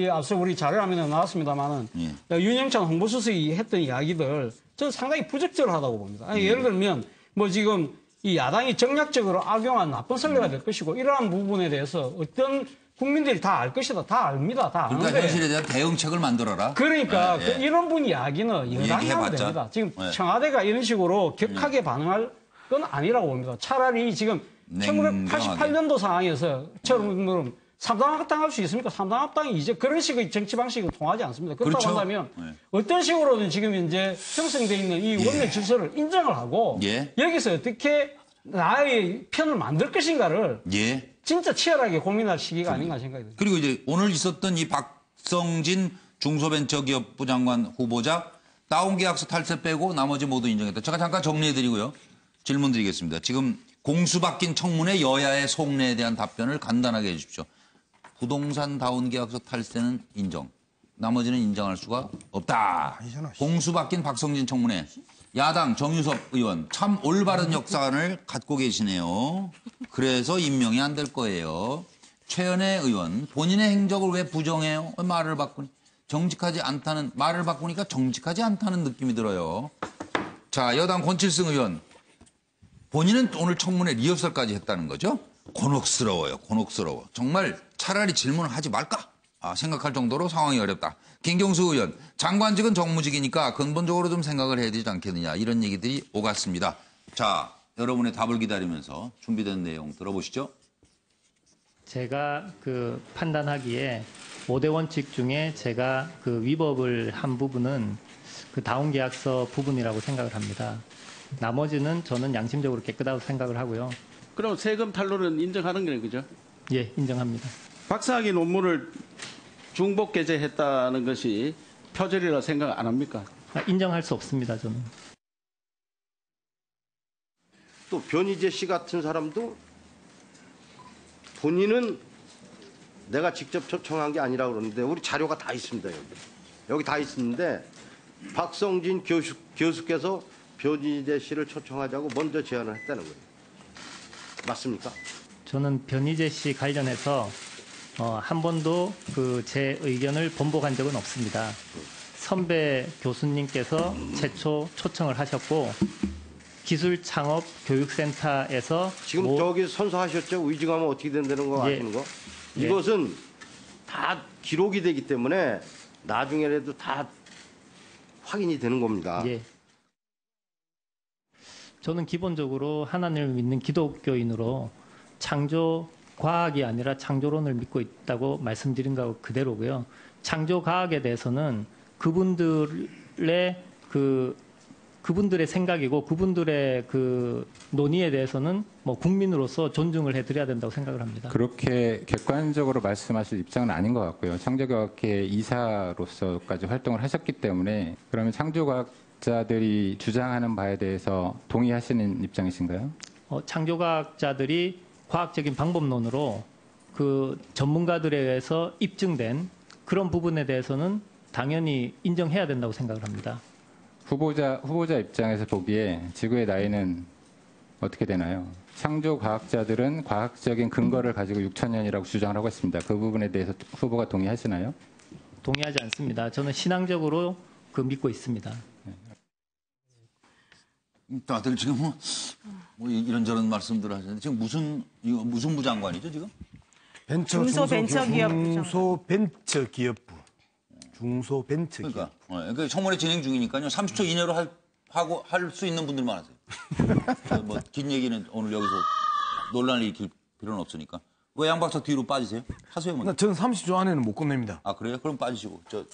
앞서 우리 자료화면에 나왔습니다만은 윤영찬 홍보수석이 했던 이야기들 저는 상당히 부적절하다고 봅니다. 예를 들면 뭐 지금 이 야당이 정략적으로 악용한 나쁜 선례가 될 것이고 이러한 부분에 대해서 어떤 국민들이 다 알 것이다. 다 압니다. 다 아는데. 그러니까 현실에 대한 대응책을 만들어라. 그러니까 이런 분 이야기는 여당이 하면 됩니다. 지금 청와대가 이런 식으로 격하게 반응할 건 아니라고 봅니다. 차라리 지금 1988년도 상황에서 삼당 합당할 수 있습니까? 삼당 합당이 이제 그런 식의 정치 방식은 통하지 않습니다. 그렇다고 한다면 어떤 식으로든 지금 이제 형성되어 있는 이 원내 질서를 인정을 하고 여기서 어떻게 나의 편을 만들 것인가를 진짜 치열하게 고민할 시기가 아닌가 생각이 듭니다. 그리고 이제 오늘 있었던 이 박성진 중소벤처기업부 장관 후보자 다운계약서 탈세 빼고 나머지 모두 인정했다. 제가 잠깐 정리해드리고요. 질문 드리겠습니다. 지금 공수 바뀐 청문회 여야의 속내에 대한 답변을 간단하게 해 주십시오. 부동산 다운계약서 탈세는 인정. 나머지는 인정할 수가 없다. 공수 바뀐 박성진 청문회. 야당 정유섭 의원 참 올바른 역사관을 갖고 계시네요. 그래서 임명이 안 될 거예요. 최연애 의원 본인의 행적을 왜 부정해요? 말을 바꾸니 정직하지 않다는 말을 바꾸니까 정직하지 않다는 느낌이 들어요. 자, 여당 권칠승 의원 본인은 오늘 청문회 리허설까지 했다는 거죠? 곤혹스러워요. 곤혹스러워. 정말 차라리 질문을 하지 말까? 생각할 정도로 상황이 어렵다. 김경수 의원, 장관직은 정무직이니까 근본적으로 좀 생각을 해야 되지 않겠느냐. 이런 얘기들이 오갔습니다. 자, 여러분의 답을 기다리면서 준비된 내용 들어보시죠. 제가 판단하기에 5대 원칙 중에 제가 위법을 한 부분은 다운계약서 부분이라고 생각을 합니다. 나머지는 저는 양심적으로 깨끗하다고 생각을 하고요. 그럼 세금 탈루는 인정하는 거네요, 그죠? 예, 인정합니다. 박사학위 논문을 중복 게재했다는 것이 표절이라 생각 안 합니까? 인정할 수 없습니다, 저는. 또 변희재 씨 같은 사람도 본인은 내가 직접 초청한 게 아니라고 그러는데 우리 자료가 다 있습니다, 여기 다 있는데 박성진 교수께서 변희재 씨를 초청하자고 먼저 제안을 했다는 거예요. 맞습니까? 저는 변희재 씨 관련해서 한 번도 제 의견을 번복한 적은 없습니다. 선배 교수님께서 최초 초청을 하셨고 기술창업교육센터에서 지금 저기 선서하셨죠? 의증하면 어떻게 된다는 거 아시는 거? 이것은 다 기록이 되기 때문에 나중에라도 다 확인이 되는 겁니다. 예. 저는 기본적으로 하나님을 믿는 기독교인으로 창조 과학이 아니라 창조론을 믿고 있다고 말씀드린 거 그대로고요. 창조 과학에 대해서는 그분들의 생각이고 그분들의 논의에 대해서는 국민으로서 존중을 해드려야 된다고 생각을 합니다. 그렇게 객관적으로 말씀하실 입장은 아닌 것 같고요. 창조과학회 이사로서까지 활동을 하셨기 때문에 그러면 창조과학자들이 주장하는 바에 대해서 동의하시는 입장이신가요? 창조과학자들이 과학적인 방법론으로 전문가들에 의해서 입증된 그런 부분에 대해서는 당연히 인정해야 된다고 생각을 합니다. 후보자 입장에서 보기에 지구의 나이는 어떻게 되나요? 창조과학자들은 과학적인 근거를 가지고 6,000년이라고 주장을 하고 있습니다. 그 부분에 대해서 후보가 동의하시나요? 동의하지 않습니다. 저는 신앙적으로 믿고 있습니다. 다들 지금 뭐 이런저런 말씀들을 하시는데 지금 무슨 부장관이죠 지금? 중소벤처기업부. 그러니까 청문회 진행 중이니까요. 30초 이내로 할 수 있는 분들만 하세요. 뭐 긴 얘기는 오늘 여기서 논란을 일으킬 필요는 없으니까. 왜 양 박사 뒤로 빠지세요? 하세요 먼저. 저는 30초 안에는 못 끝냅니다. 아 그래요? 그럼 빠지시고 저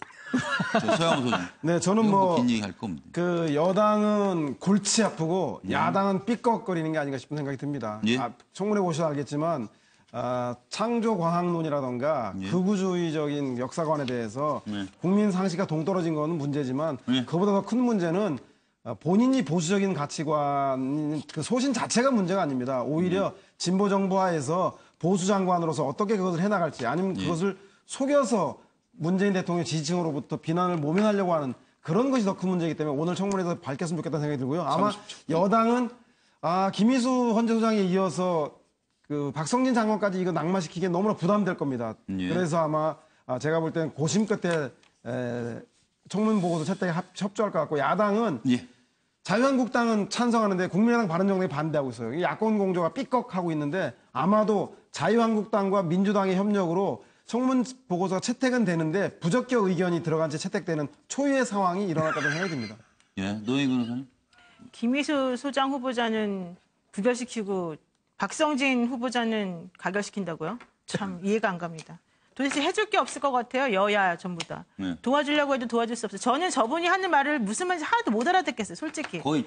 서양호 소장. 네, 저는 긴 얘기 할 겁니다. 그 여당은 골치 아프고 야당은 삐걱거리는 게 아닌가 싶은 생각이 듭니다. 예? 청문회 보셔서 알겠지만 창조과학론이라던가 극우주의적인 역사관에 대해서 국민 상식과 동떨어진 건 문제지만 그보다 더 큰 문제는 본인이 보수적인 가치관 그 소신 자체가 문제가 아닙니다. 오히려 진보 정부하에서 보수 장관으로서 어떻게 그것을 해나갈지 아니면 그것을 속여서 문재인 대통령 지지층으로부터 비난을 모면하려고 하는 그런 것이 더 큰 문제이기 때문에 오늘 청문회에서 밝혔으면 좋겠다는 생각이 들고요. 아마 30초. 여당은 김희수 헌재소장에 이어서 그 박성진 장관까지 이거 낙마시키기에 너무나 부담될 겁니다. 그래서 아마 제가 볼 때는 고심 끝에 청문 보고서 채택에 협조할 것 같고 야당은 자유한국당은 찬성하는데 국민의당 바른정당이 반대하고 있어요. 야권 공조가 삐걱하고 있는데 아마도 자유한국당과 민주당의 협력으로 청문 보고서가 채택은 되는데 부적격 의견이 들어간 채 채택되는 초유의 상황이 일어날 거라고 생각이 듭니다. 예, 노영희 변호사님. 김희수 소장 후보자는 구별시키고 박성진 후보자는 가결시킨다고요? 참 이해가 안 갑니다. 도대체 해줄 게 없을 것 같아요. 여야 전부 다. 도와주려고 해도 도와줄 수 없어요. 저는 저분이 하는 말을 무슨 말인지 하나도 못 알아듣겠어요. 솔직히. 거의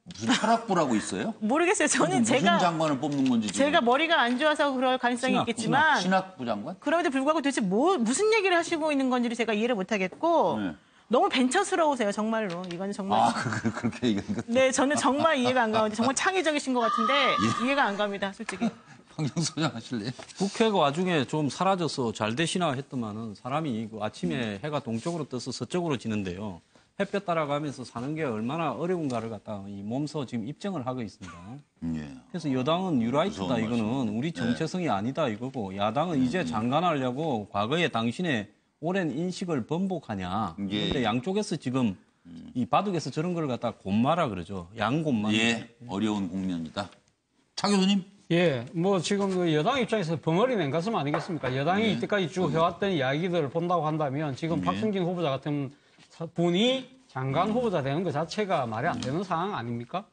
무슨 철학부라고 있어요? 모르겠어요. 저는 무슨 장관을 뽑는 건지. 제가 머리가 안 좋아서 그럴 가능성이 있겠지만. 신학부 장관? 그럼에도 불구하고 도대체 무슨 얘기를 하시고 있는 건지를 제가 이해를 못 하겠고. 너무 벤처스러우세요. 정말로. 이건 정말. 그렇게 얘기하니까. 네, 저는 정말 이해가 안 가는데 정말 창의적이신 것 같은데 이해가 안 갑니다. 솔직히. 황정 소장 하실래요? 국회가 와중에 좀 사라져서 잘 되시나 했더만은 사람이 아침에 해가 동쪽으로 떠서 서쪽으로 지는데요. 햇볕 따라가면서 사는 게 얼마나 어려운가를 갖다 몸소 지금 입증을 하고 있습니다. 그래서 여당은 뉴라이트다 이거는 우리 정체성이 아니다 이거고 야당은 이제 장관하려고 과거에 당신의 오랜 인식을 번복하냐. 그런데 양쪽에서 지금 이 바둑에서 저런 걸 갖다 곤마라 그러죠. 양곤마. 어려운 국면이다. 차 교수님. 예, 뭐 지금 그 여당 입장에서 벙어리 낸 가슴 아니겠습니까? 여당이 이때까지 쭉 해왔던 이야기들을 본다고 한다면 지금 박성진 후보자 같은 분이 장관 후보자 되는 것 자체가 말이 안 되는 상황 아닙니까?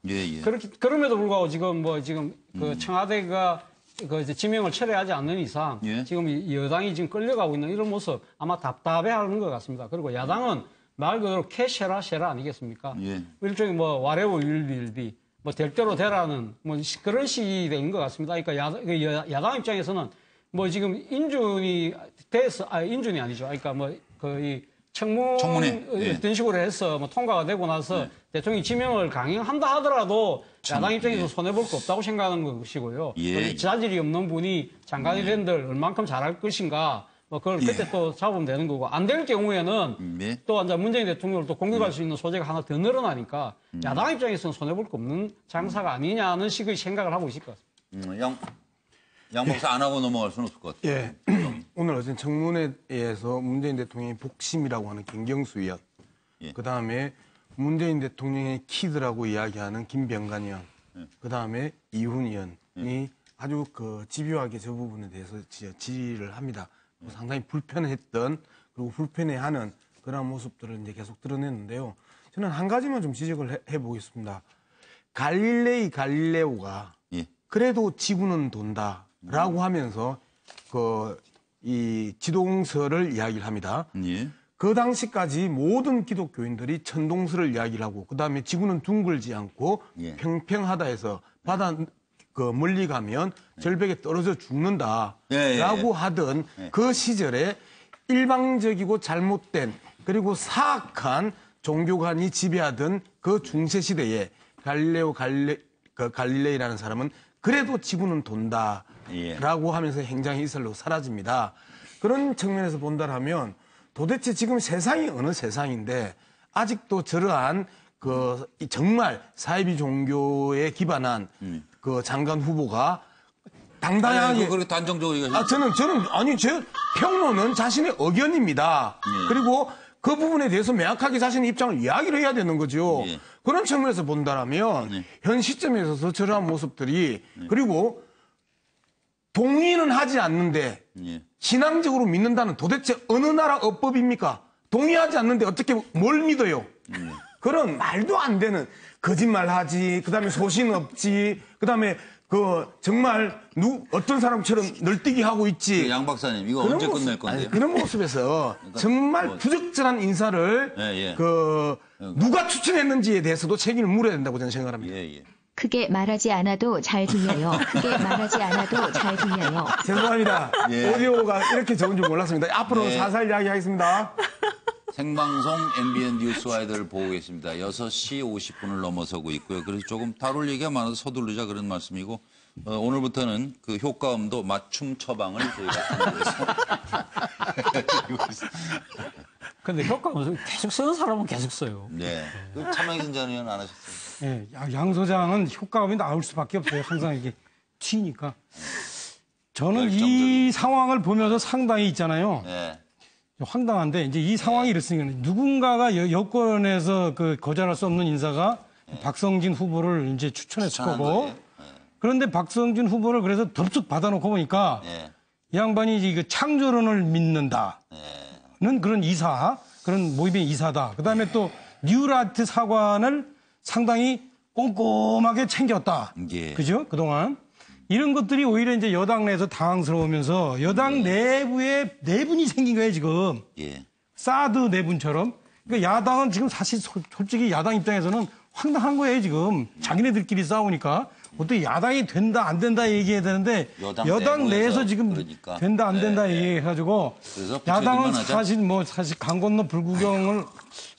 그럼에도 불구하고 지금 그 청와대가 그 이제 지명을 철회하지 않는 이상 지금 여당이 지금 끌려가고 있는 이런 모습 아마 답답해하는 것 같습니다. 그리고 야당은 말 그대로 캐셔라 쉐라 아니겠습니까? 일종의 뭐 whatever will be 뭐 될 대로 되라는 뭐 그런 식이 된 것 같습니다. 그러니까 야당 입장에서는 뭐 지금 인준이 아니죠. 그러니까 뭐 거의 청문회 어떤 식으로 해서 뭐 통과가 되고 나서 대통령이 지명을 강행한다 하더라도 야당 입장에서 손해볼 거 없다고 생각하는 것이고요. 자질이 없는 분이 장관이 된들 얼만큼 잘할 것인가 뭐 그걸 그때 또 잡으면 되는 거고 안 될 경우에는 또 이제 문재인 대통령을 또 공격할 수 있는 소재가 하나 더 늘어나니까 야당 입장에서는 손해볼 거 없는 장사가 아니냐는 식의 생각을 하고 있을 것 같습니다. 양 박사 안 하고 넘어갈 수는 없을 것 같아요. 오늘 어제 청문회에서 문재인 대통령의 복심이라고 하는 김경수 의원, 그다음에 문재인 대통령의 키드라고 이야기하는 김병관 의원, 그다음에 이훈 의원이 아주 그 집요하게 저 부분에 대해서 질의를 합니다. 상당히 불편했던 그리고 불편해하는 그런 모습들을 이제 계속 드러냈는데요. 저는 한 가지만 좀 지적을 해보겠습니다. 갈릴레오가 그래도 지구는 돈다라고 하면서 이 지동설을 이야기를 합니다. 그 당시까지 모든 기독교인들이 천동설을 이야기를 하고 그다음에 지구는 둥글지 않고 평평하다 해서 바다 멀리 가면 절벽에 떨어져 죽는다라고 하던 그 시절에 일방적이고 잘못된 그리고 사악한 종교관이 지배하던 그 중세 시대에 갈릴레이라는 사람은 그래도 지구는 돈다라고 하면서 행장의 이설로 사라집니다. 그런 측면에서 본다라면 도대체 지금 세상이 어느 세상인데 아직도 저러한 정말 사이비 종교에 기반한 그 장관 후보가 당당하게. 그렇게 단정적으로 얘기하시죠. 저는 제 평론은 자신의 의견입니다. 그리고 그 부분에 대해서 명확하게 자신의 입장을 이야기를 해야 되는 거죠. 그런 측면에서 본다라면 현 시점에 있어서 저러한 모습들이 그리고 동의는 하지 않는데 신앙적으로 믿는다는 도대체 어느 나라 어법입니까? 동의하지 않는데 어떻게 뭘 믿어요? 그런 말도 안 되는 거짓말하지, 그다음에 소신 없지, 그다음에 정말 어떤 사람처럼 널뛰기 하고 있지. 양 박사님 이거 언제 끝낼 건데요? 그런 모습에서 정말 부적절한 인사를 누가 추천했는지에 대해서도 책임을 물어야 된다고 저는 생각합니다. 크게 말하지 않아도 잘 들려요. 크게 말하지 않아도 잘 들려요. 죄송합니다. 오디오가 이렇게 좋은 줄 몰랐습니다. 앞으로는 살살 이야기하겠습니다. 생방송 MBN 뉴스와이드를 보고 계십니다. 6시 50분을 넘어서고 있고요. 그래서 조금 다룰 얘기가 많아서 서두르자 그런 말씀이고 오늘부터는 그 효과음도 맞춤 처방을 저희가 하겠습니다. 근데 효과음을 계속 쓰는 사람은 계속 써요. 네. 차명진 전 의원 안 하셨어요? 네. 양 소장은 효과음이 나올 수밖에 없어요. 항상 이게 튀니까. 저는 이 상황을 보면서 상당히 있잖아요. 네. 황당한데 이제 이 상황이 이렇습니다. 누군가가 여권에서 거절할 수 없는 인사가 박성진 후보를 이제 추천했을 거고 그런데 박성진 후보를 그래서 덥석 받아놓고 보니까 이 양반이 이거 창조론을 믿는다는 그런 그런 모임의 이사다. 그다음에 또 뉴라이트 사관을 상당히 꼼꼼하게 챙겼다. 그죠? 그동안. 이런 것들이 오히려 이제 여당 내에서 당황스러우면서 여당 내부에 내분이 생긴 거예요, 지금. 사드 내분처럼. 그러니까 야당은 지금 사실 솔직히 야당 입장에서는 황당한 거예요, 지금. 자기네들끼리 싸우니까. 어떻게 야당이 된다, 안 된다 얘기해야 되는데 여당 내에서 지금 그러니까. 된다, 안 된다 얘기해가지고 야당은 사실 강 건너 불구경을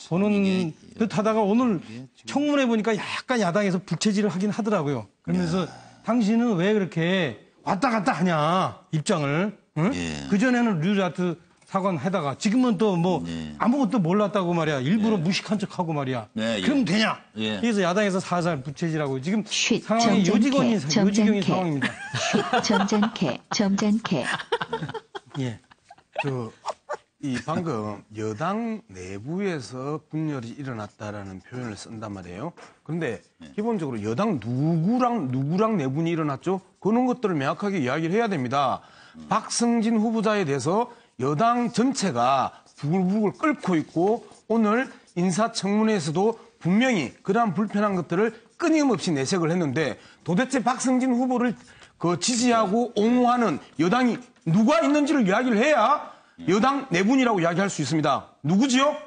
보는 듯 하다가 오늘 청문회 보니까 약간 야당에서 불체질을 하긴 하더라고요. 그러면서 당신은 왜 그렇게 왔다 갔다 하냐, 입장을. 응? 그전에는 뉴라이트 사관 해다가 지금은 또 아무것도 몰랐다고 말이야. 일부러 무식한 척하고 말이야. 그럼 되냐? 그래서 야당에서 살살 부채질하고 지금 상황이 요지경인 상황입니다. 점잖게. 방금 여당 내부에서 분열이 일어났다라는 표현을 쓴단 말이에요. 그런데 기본적으로 여당 누구랑 내분이 일어났죠? 그런 것들을 명확하게 이야기를 해야 됩니다. 박성진 후보자에 대해서 여당 전체가 부글부글 끓고 있고 오늘 인사청문회에서도 분명히 그러한 불편한 것들을 끊임없이 내색을 했는데 도대체 박성진 후보를 지지하고 옹호하는 여당이 누가 있는지를 이야기를 해야 여당 내분이라고 이야기할 수 있습니다. 누구지요?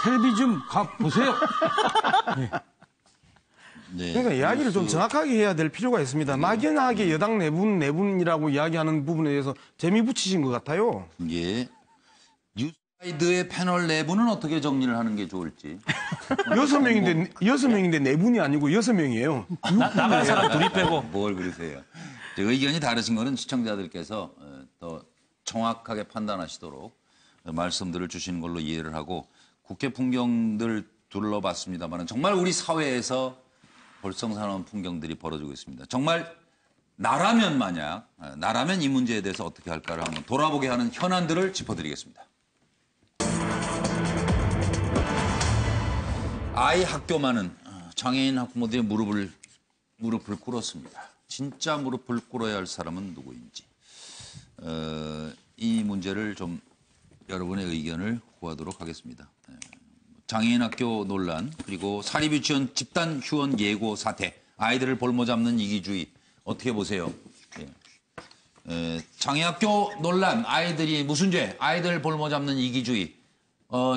텔레비 좀 보세요. 그러니까 이야기를 좀 정확하게 해야 될 필요가 있습니다. 막연하게 여당 내분이라고 이야기하는 부분에 대해서 재미 붙이신 것 같아요. 뉴스와이드의 패널 내부는 어떻게 정리를 하는 게 좋을지. 6명인데 내분이 아니고 6명이에요. 나갈 사람 둘이 빼고. 뭘 그러세요. 의견이 다르신 거는 시청자들께서 더 정확하게 판단하시도록 말씀들을 주시는 걸로 이해를 하고 국회 풍경들 둘러봤습니다만 정말 우리 사회에서 볼썽사나운 풍경들이 벌어지고 있습니다. 정말 나라면 이 문제에 대해서 어떻게 할까를 한번 돌아보게 하는 현안들을 짚어드리겠습니다. 아이 학교만은 장애인 학부모들의 무릎을 꿇었습니다. 진짜 무릎을 꿇어야 할 사람은 누구인지. 이 문제를 좀 여러분의 의견을 구하도록 하겠습니다. 장애인 학교 논란, 그리고 사립유치원 집단 휴원 예고 사태, 아이들을 볼모 잡는 이기주의, 어떻게 보세요? 장애학교 논란, 아이들이 무슨 죄, 아이들 볼모 잡는 이기주의.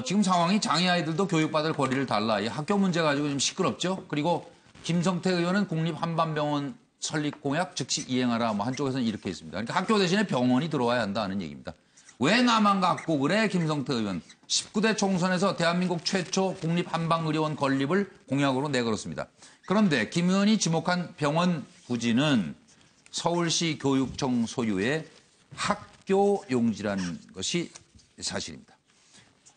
지금 상황이 장애 아이들도 교육받을 권리를 달라. 이 학교 문제 가지고 좀 시끄럽죠? 그리고 김성태 의원은 국립한반병원 설립 공약 즉시 이행하라. 한쪽에서는 이렇게 있습니다. 그러니까 학교 대신에 병원이 들어와야 한다는 얘기입니다. 왜 나만 갖고 그래, 김성태 의원. 19대 총선에서 대한민국 최초 국립한방의료원 건립을 공약으로 내걸었습니다. 그런데 김 의원이 지목한 병원 부지는 서울시 교육청 소유의 학교 용지라는 것이 사실입니다.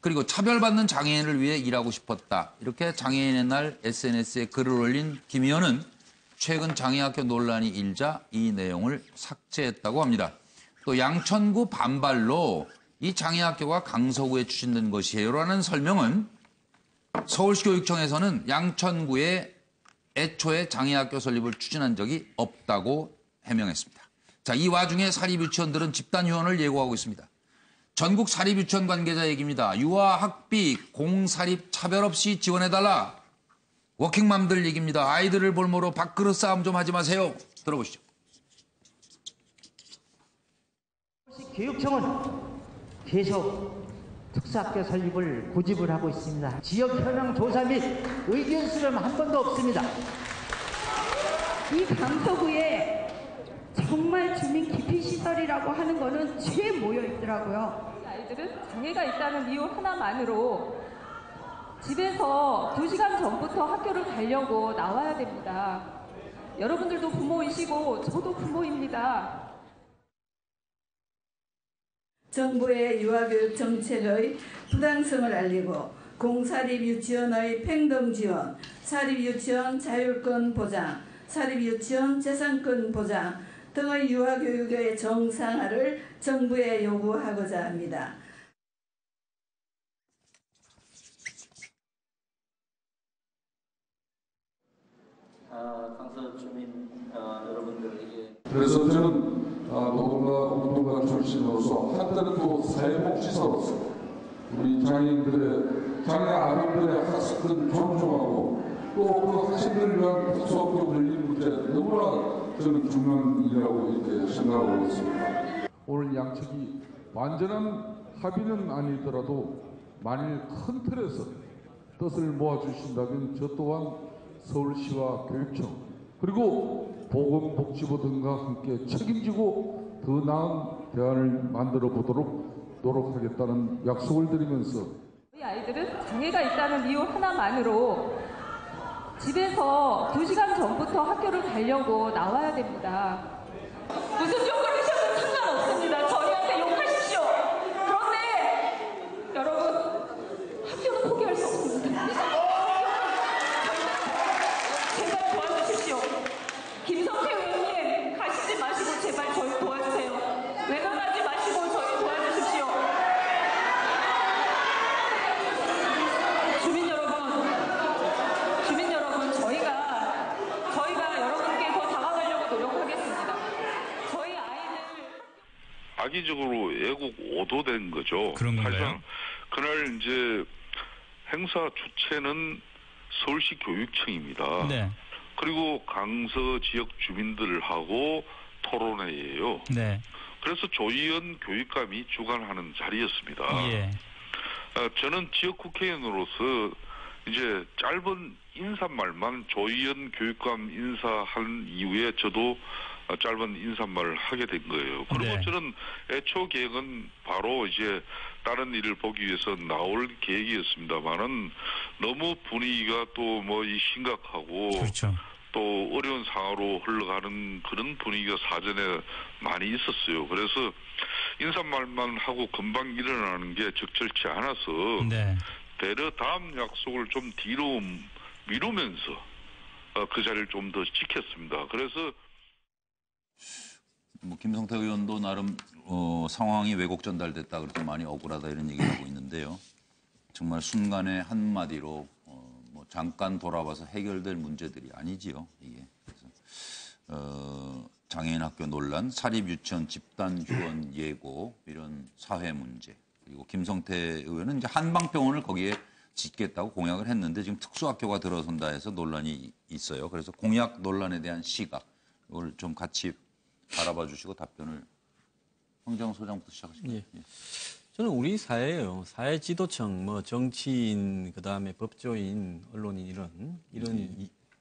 그리고 차별받는 장애인을 위해 일하고 싶었다. 이렇게 장애인의 날 SNS에 글을 올린 김 의원은 최근 장애학교 논란이 일자 이 내용을 삭제했다고 합니다. 또 양천구 반발로 이 장애학교가 강서구에 추진된 것이에요라는 설명은 서울시 교육청에서는 양천구에 애초에 장애학교 설립을 추진한 적이 없다고 해명했습니다. 자, 이 와중에 사립유치원들은 집단 휴원을 예고하고 있습니다. 전국 사립유치원 관계자 얘기입니다. 유아 학비 공사립 차별 없이 지원해달라. 워킹맘들 얘기입니다. 아이들을 볼모로 밥그릇 싸움 좀 하지 마세요. 들어보시죠. 교육청은 계속 특수학교 설립을 고집을 하고 있습니다. 지역 현황 조사 및 의견 수렴 한 번도 없습니다. 이 강서구에 정말 주민 기피 시설이라고 하는 거는 죄에 모여 있더라고요. 아이들은 장애가 있다는 이유 하나만으로 집에서 2시간 전부터 학교를 가려고 나와야 됩니다. 여러분들도 부모이시고 저도 부모입니다. 정부의 유아교육 정책의 부당성을 알리고 공사립 유치원의 평등 지원, 사립유치원 자율권 보장, 사립유치원 재산권 보장 등의 유아교육의 정상화를 정부에 요구하고자 합니다. 강서 주민 여러분들에게 그래서 저는 노동과 운동가 출신으로서 한때는 또 사회복지사로서 우리 장애인들의 장애 아동들의 학습은 존중하고 또 그 학생들을 위한 특수학교 열린 문제 너무나 저는 중요한 일이라고 이렇게 생각하고 있습니다. 오늘 양측이 완전한 합의는 아니더라도 만일 큰 틀에서 뜻을 모아주신다면 저 또한 서울시와 교육청 그리고 보건복지부 등과 함께 책임지고 더 나은 대안을 만들어 보도록 노력하겠다는 약속을 드리면서 우리 아이들은 장애가 있다는 이유 하나만으로 집에서 2시간 전부터 학교를 가려고 나와야 됩니다. 무슨 욕을 하셔도 상관없습니다. 저희한테 욕하십시오. 그런데 여러분 학교는 포기할 수 없습니다. 제발 도와주십시오. 김성태 의원님 가시지 마시고 제발 저희 도와주세요. 외면하지 마시고 저희 도와주십시오. 주민 여러분, 저희가 여러분께 더 다가가려고 노력하겠습니다. 저희 아이들 악의적으로 애국 오도된 거죠. 그런 건가요? 사실상 그날 이제 행사 주체는 서울시 교육청입니다. 네. 그리고 강서 지역 주민들하고 토론회예요. 네. 그래서 조희연 교육감이 주관하는 자리였습니다. 예. 저는 지역 국회의원으로서 이제 짧은 인사말만 조희연 교육감 인사한 이후에 저도 짧은 인사말을 하게 된 거예요. 그리고 네. 저는 애초 계획은 바로 이제 다른 일을 보기 위해서 나올 계획이었습니다만은 너무 분위기가 또 뭐 심각하고 그렇죠. 또 어려운 상황으로 흘러가는 그런 분위기가 사전에 많이 있었어요. 그래서 인사말만 하고 금방 일어나는 게 적절치 않아서 네. 대려 다음 약속을 좀 뒤로 미루면서 그 자리를 좀 더 지켰습니다. 그래서 뭐 김성태 의원도 나름 상황이 왜곡 전달됐다 그래서 많이 억울하다 이런 얘기를 하고 있는데요. 정말 순간에 한마디로 뭐 잠깐 돌아봐서 해결될 문제들이 아니지요. 이게 그래서 장애인 학교 논란, 사립유치원 집단 휴원 예고 이런 사회 문제 그리고 김성태 의원은 이제 한방병원을 거기에 짓겠다고 공약을 했는데 지금 특수학교가 들어선다 해서 논란이 있어요. 그래서 공약 논란에 대한 시각 이걸 좀 같이 바라봐 주시고 답변을 황정 소장부터 시작하실까요? 예. 저는 우리 사회예요. 사회 지도층, 뭐 정치인, 그다음에 법조인, 언론인 이런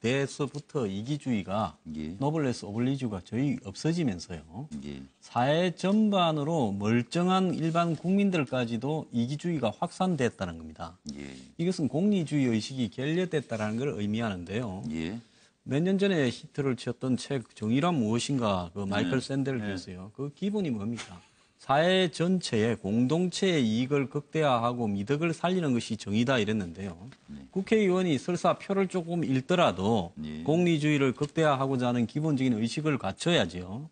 데서부터 이기주의가 노블레스 오블리주가 저희 없어지면서요. 사회 전반으로 멀쩡한 일반 국민들까지도 이기주의가 확산됐다는 겁니다. 이것은 공리주의 의식이 결여됐다는 걸 의미하는데요. 몇 년 전에 히트를 쳤던 책 정의란 무엇인가 그 마이클 샌델을 했어요. 그 기본이 뭡니까? 사회 전체의 공동체의 이익을 극대화하고 미덕을 살리는 것이 정의다 이랬는데요. 국회의원이 설사 표를 조금 잃더라도 공리주의를 극대화하고자 하는 기본적인 의식을 갖춰야지요.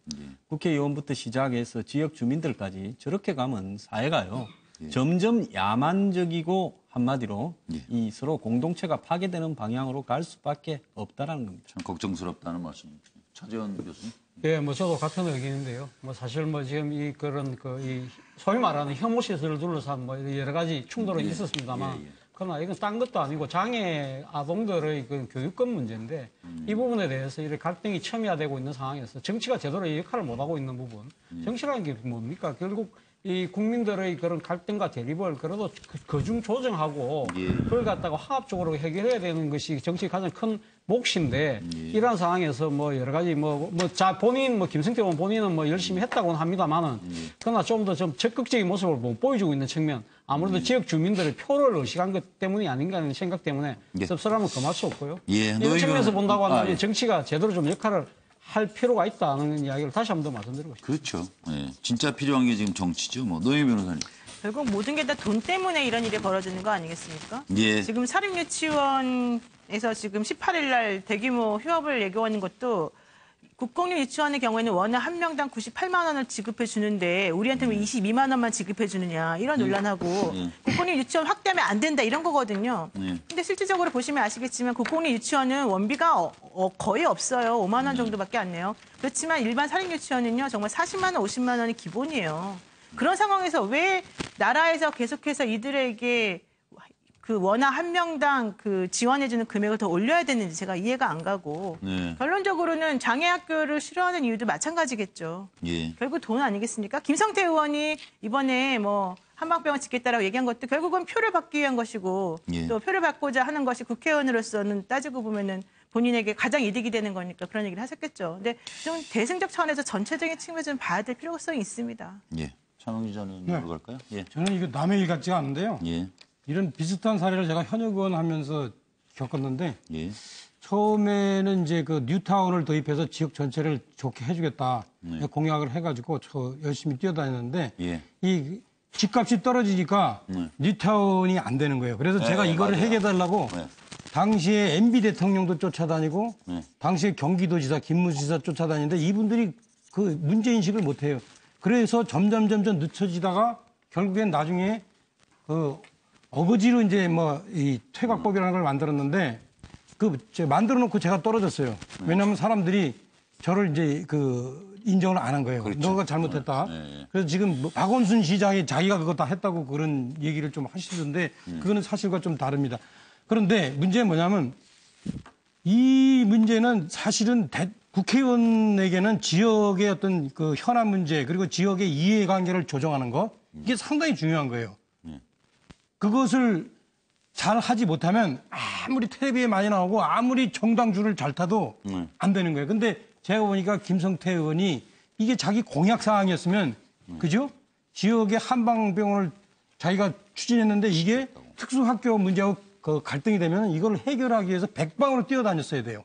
국회의원부터 시작해서 지역 주민들까지 저렇게 가면 사회가요. 점점 야만적이고 한마디로 이 서로 공동체가 파괴되는 방향으로 갈 수밖에 없다라는 겁니다. 참 걱정스럽다는 말씀입니다. 차재원 교수님. 예, 뭐 저도 같은 의견인데요. 뭐 사실 뭐 지금 이 그런 이 소위 말하는 혐오 시설을 둘러싼 뭐 여러 가지 충돌은 있었습니다만, 그러나 이건 딴 것도 아니고 장애 아동들의 그 교육권 문제인데 이 부분에 대해서 이렇게 갈등이 첨예화되고 있는 상황에서 정치가 제대로 이 역할을 못 하고 있는 부분. 정치라는 게 뭡니까? 결국 이 국민들의 그런 갈등과 대립을 그래도 거중 조정하고 그걸 갖다가 화합적으로 해결해야 되는 것이 정치의 가장 큰 몫인데 이러한 상황에서 뭐 여러 가지 본인 김성태 의원 본인은 뭐 열심히 했다고는 합니다만은 그러나 좀 더 좀 적극적인 모습을 못 보여주고 있는 측면 아무래도 지역 주민들의 표를 의식한 것 때문이 아닌가 하는 생각 때문에 씁쓸함은 금할 수 없고요. 이런 측면에서 본다고 한다면 정치가 제대로 좀 역할을 할 필요가 있다는 이야기를 다시 한 번 더 말씀드리고 싶습니다. 그렇죠. 예. 진짜 필요한 게 지금 정치죠. 뭐 노예 변호사님. 결국 모든 게 다 돈 때문에 이런 일이 벌어지는 거 아니겠습니까? 예. 지금 사립유치원에서 지금 18일 날 대규모 휴업을 예고하는 것도 국공립 유치원의 경우에는 원화 한 명당 98만 원을 지급해 주는데 우리한테는 22만 원만 지급해 주느냐 이런 논란하고 국공립 유치원 확대하면 안 된다 이런 거거든요. 근데 실질적으로 보시면 아시겠지만 국공립 유치원은 원비가 거의 없어요. 5만 원 정도밖에 안 내요. 그렇지만 일반 사립 유치원은요 정말 40만 원, 50만 원이 기본이에요. 그런 상황에서 왜 나라에서 계속해서 이들에게 그 원화 한 명당 그 지원해주는 금액을 더 올려야 되는지 제가 이해가 안 가고 결론적으로는 장애 학교를 싫어하는 이유도 마찬가지겠죠. 결국 돈 아니겠습니까? 김성태 의원이 이번에 뭐 한방병원 짓겠다라고 얘기한 것도 결국은 표를 받기 위한 것이고 또 표를 받고자 하는 것이 국회의원으로서는 따지고 보면은 본인에게 가장 이득이 되는 거니까 그런 얘기를 하셨겠죠. 근데 좀 대승적 차원에서 전체적인 측면을 좀 봐야 될 필요성이 있습니다. 차명 기자는 뭐로 갈까요? 저는 이거 남의 일 같지가 않은데요. 이런 비슷한 사례를 제가 현역 의원 하면서 겪었는데 처음에는 이제 그 뉴타운을 도입해서 지역 전체를 좋게 해주겠다 공약을 해가지고 저 열심히 뛰어다녔는데 이 집값이 떨어지니까 뉴타운이 안 되는 거예요. 그래서 제가 이거를 해결해달라고 당시에 MB 대통령도 쫓아다니고 당시에 경기도지사 김무지사 쫓아다니는데 이분들이 그 문제인식을 못해요. 그래서 점점 늦춰지다가 결국엔 나중에 그 어거지로 이제 뭐 이 퇴각법이라는 걸 만들었는데 그 만들어 놓고 제가 떨어졌어요. 왜냐하면 사람들이 저를 이제 그 인정을 안 한 거예요. 너가 잘못했다. 그래서 지금 박원순 시장이 자기가 그거 다 했다고 그런 얘기를 좀 하시던데 그거는 사실과 좀 다릅니다. 그런데 문제는 뭐냐면 이 문제는 사실은 국회의원에게는 지역의 어떤 그 현안 문제 그리고 지역의 이해관계를 조정하는 것 이게 상당히 중요한 거예요. 그것을 잘 하지 못하면 아무리 텔레비에 많이 나오고 아무리 정당줄을 잘 타도 안 되는 거예요. 근데 제가 보니까 김성태 의원이 이게 자기 공약 사항이었으면 그죠? 지역의 한방병원을 자기가 추진했는데 이게 특수학교 문제하고 그 갈등이 되면 이걸 해결하기 위해서 백방으로 뛰어다녔어야 돼요.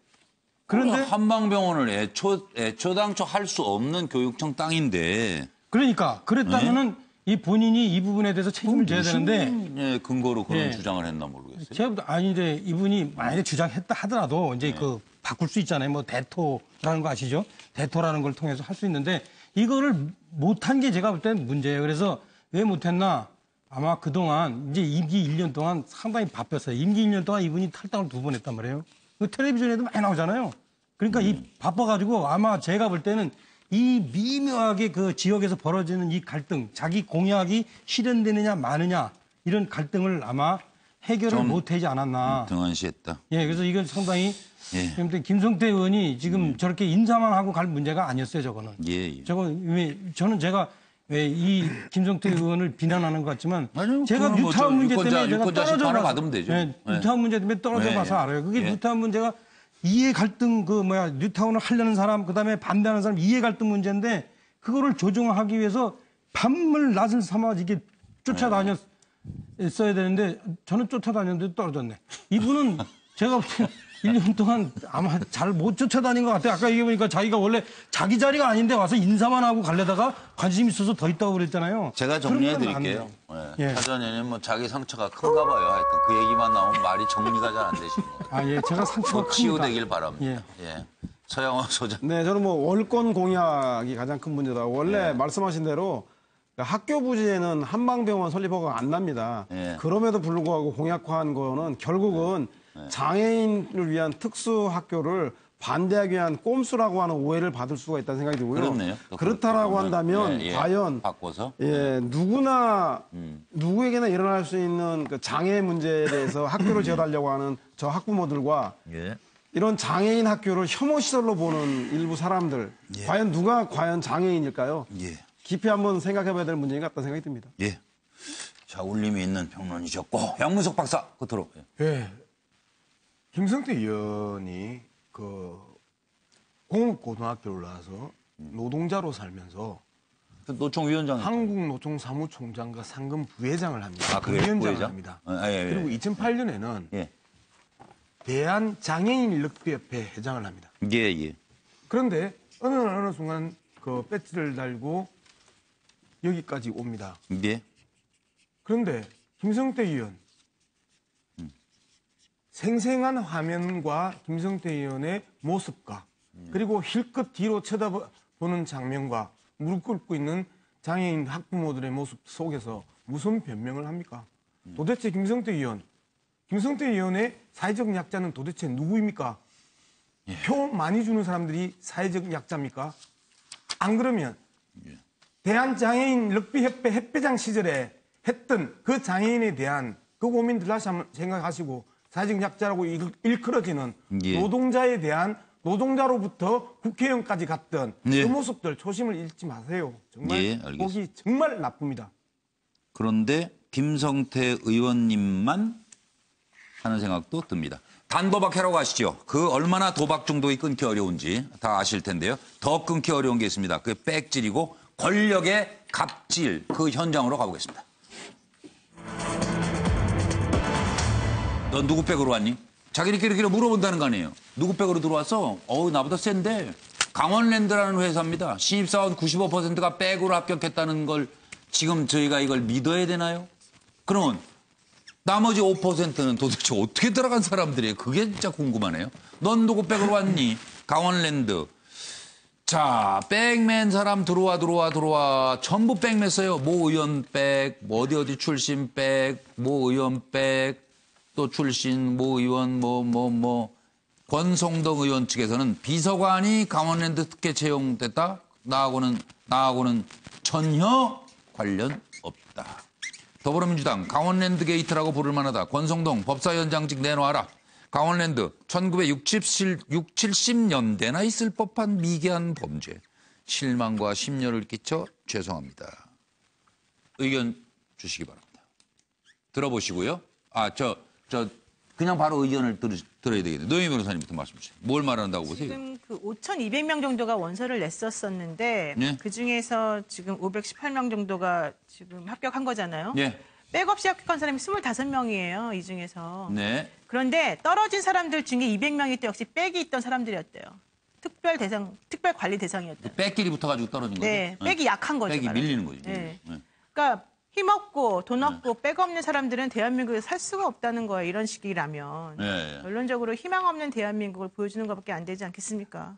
그런데 한방병원을 애초당초 할 수 없는 교육청 땅인데 그러니까 그랬다면은 이 본인이 이 부분에 대해서 책임을 져야 되는데 근거로 그런 주장을 했나 모르겠어요. 제가 아닌데 이분이 만약에 주장했다 하더라도 이제 그 바꿀 수 있잖아요. 뭐 대토라는 거 아시죠? 대토라는 걸 통해서 할 수 있는데 이거를 못한 게 제가 볼 때는 문제예요. 그래서 왜 못했나? 아마 그동안 이제 임기 1년 동안 상당히 바빴어요. 임기 1년 동안 이분이 탈당을 2번 했단 말이에요. 그 텔레비전에도 많이 나오잖아요. 그러니까 이 바빠가지고 아마 제가 볼 때는 이 미묘하게 그 지역에서 벌어지는 이 갈등, 자기 공약이 실현되느냐 마느냐 이런 갈등을 아마 해결을 못하지 않았나. 등한시했다. 그래서 이건 상당히 김성태 의원이 지금 저렇게 인사만 하고 갈 문제가 아니었어요, 저거는. 저는 제가 왜 이 김성태 의원을 비난하는 것 같지만 제가 뉴타운 문제 때문에 제가 떨어져 받으면 되죠. 뉴타운 문제 때문에 떨어져 봐서 알아요. 그게 뉴타운 문제가 이해 갈등 뉴타운을 하려는 사람 그다음에 반대하는 사람 이해 갈등 문제인데 그거를 조정하기 위해서 밤을 낮을 삼아 이게 쫓아다녔어야 되는데 저는 쫓아다녔는데 떨어졌네. 이분은 제가 1년 동안 아마 잘 못 쫓아다닌 것 같아요. 아까 얘기해보니까 자기가 원래 자기 자리가 아닌데 와서 인사만 하고 가려다가 관심 있어서 더 있다고 그랬잖아요. 제가 정리해드릴게요. 예. 차전에는 뭐 자기 상처가 큰가 봐요. 하여튼 그 얘기만 나오면 말이 정리가 잘 안 되시는 거예요. 아, 예. 제가 상처가 큽니다. 치유되길 바랍니다. 예. 서영호 소장. 네, 저는 뭐 월권 공약이 가장 큰 문제다. 원래 말씀하신 대로 학교 부지에는 한방병원 설립 허가가 안 납니다. 그럼에도 불구하고 공약화한 거는 결국은 장애인을 위한 특수 학교를 반대하기 위한 꼼수라고 하는 오해를 받을 수가 있다는 생각이 들고요. 그렇네요. 그렇다라고 한다면 과연 바꿔서 누구나 누구에게나 일어날 수 있는 그 장애 문제에 대해서 학교를 지어달라고 하는 저 학부모들과 이런 장애인 학교를 혐오 시설로 보는 일부 사람들 과연 누가 과연 장애인일까요? 깊이 한번 생각해봐야 될 문제인 것 같다는 생각이 듭니다. 예. 자, 울림이 있는 평론이셨고 양문석 박사 끝으로. 예. 김성태 의원이 그 공업고등학교를 나와서 노동자로 살면서 노총위원장, 한국노총사무총장과 상금 부회장을 합니다. 아, 그래요? 부위원장을 부회장? 합니다. 예. 그리고 2008년에는 대한장애인 럭비협회 회장을 합니다. 예. 그런데 어느 순간 그 배지를 달고 여기까지 옵니다. 예. 그런데 김성태 의원 생생한 화면과 김성태 의원의 모습과 그리고 힐끗 뒤로 쳐다보는 장면과 무릎 꿇고 있는 장애인 학부모들의 모습 속에서 무슨 변명을 합니까? 도대체 김성태 의원의 사회적 약자는 도대체 누구입니까? 표 많이 주는 사람들이 사회적 약자입니까? 안 그러면 대한장애인 럭비협회 협회장 시절에 했던 그 장애인에 대한 그 고민들 다시 한번 생각하시고 사회적 약자라고 일컬어지는 노동자에 대한 노동자로부터 국회의원까지 갔던 그 모습들 초심을 잃지 마세요. 정말 보기 정말 나쁩니다. 그런데 김성태 의원님만 하는 생각도 듭니다. 단도박해라고 아시죠? 그 얼마나 도박 중독이 끊기 어려운지 다 아실 텐데요. 더 끊기 어려운 게 있습니다. 그게 빽질이고 권력의 갑질, 그 현장으로 가보겠습니다. 넌 누구 백으로 왔니? 자기들끼리 물어본다는 거 아니에요. 누구 백으로 들어왔어? 나보다 센데. 강원랜드라는 회사입니다. 신입사원 95%가 백으로 합격했다는 걸 지금 저희가 이걸 믿어야 되나요? 그러면 나머지 5%는 도대체 어떻게 들어간 사람들이에요? 그게 진짜 궁금하네요. 넌 누구 백으로 왔니? 강원랜드. 자, 백맨 사람 들어와. 전부 백맨어요. 모 의원 백, 뭐 어디 출신 백, 모 의원 백, 또 출신 모 의원 권성동 의원 측에서는 비서관이 강원랜드 특혜 채용됐다. 나하고는 전혀 관련 없다. 더불어민주당 강원랜드 게이트라고 부를 만하다. 권성동 법사위원장직 내놔라. 강원랜드 1960, 70년대나 있을 법한 미개한 범죄. 실망과 심려를 끼쳐 죄송합니다. 의견 주시기 바랍니다. 들어보시고요. 그냥 바로 의견을 들어야 되겠네요. 노영희 변호사님부터 말씀 주세요. 뭘 말한다고 보세요? 지금 그 5,200명 정도가 원서를 냈었었는데 그중에서 지금 518명 정도가 지금 합격한 거잖아요. 백 없이 합격한 사람이 25명이에요. 이 중에서. 그런데 떨어진 사람들 중에 200명이 또 역시 백이 있던 사람들이었대요. 특별 관리 대상이었대요. 백끼리 붙어가지고 떨어진 거죠? 네, 백이 약한 거죠. 백이 밀리는 거죠. 그러니까 힘없고 돈 없고 백 없는 사람들은 대한민국에 살 수가 없다는 거예요. 이런 식이라면. 결론적으로 희망 없는 대한민국을 보여주는 것밖에 안 되지 않겠습니까?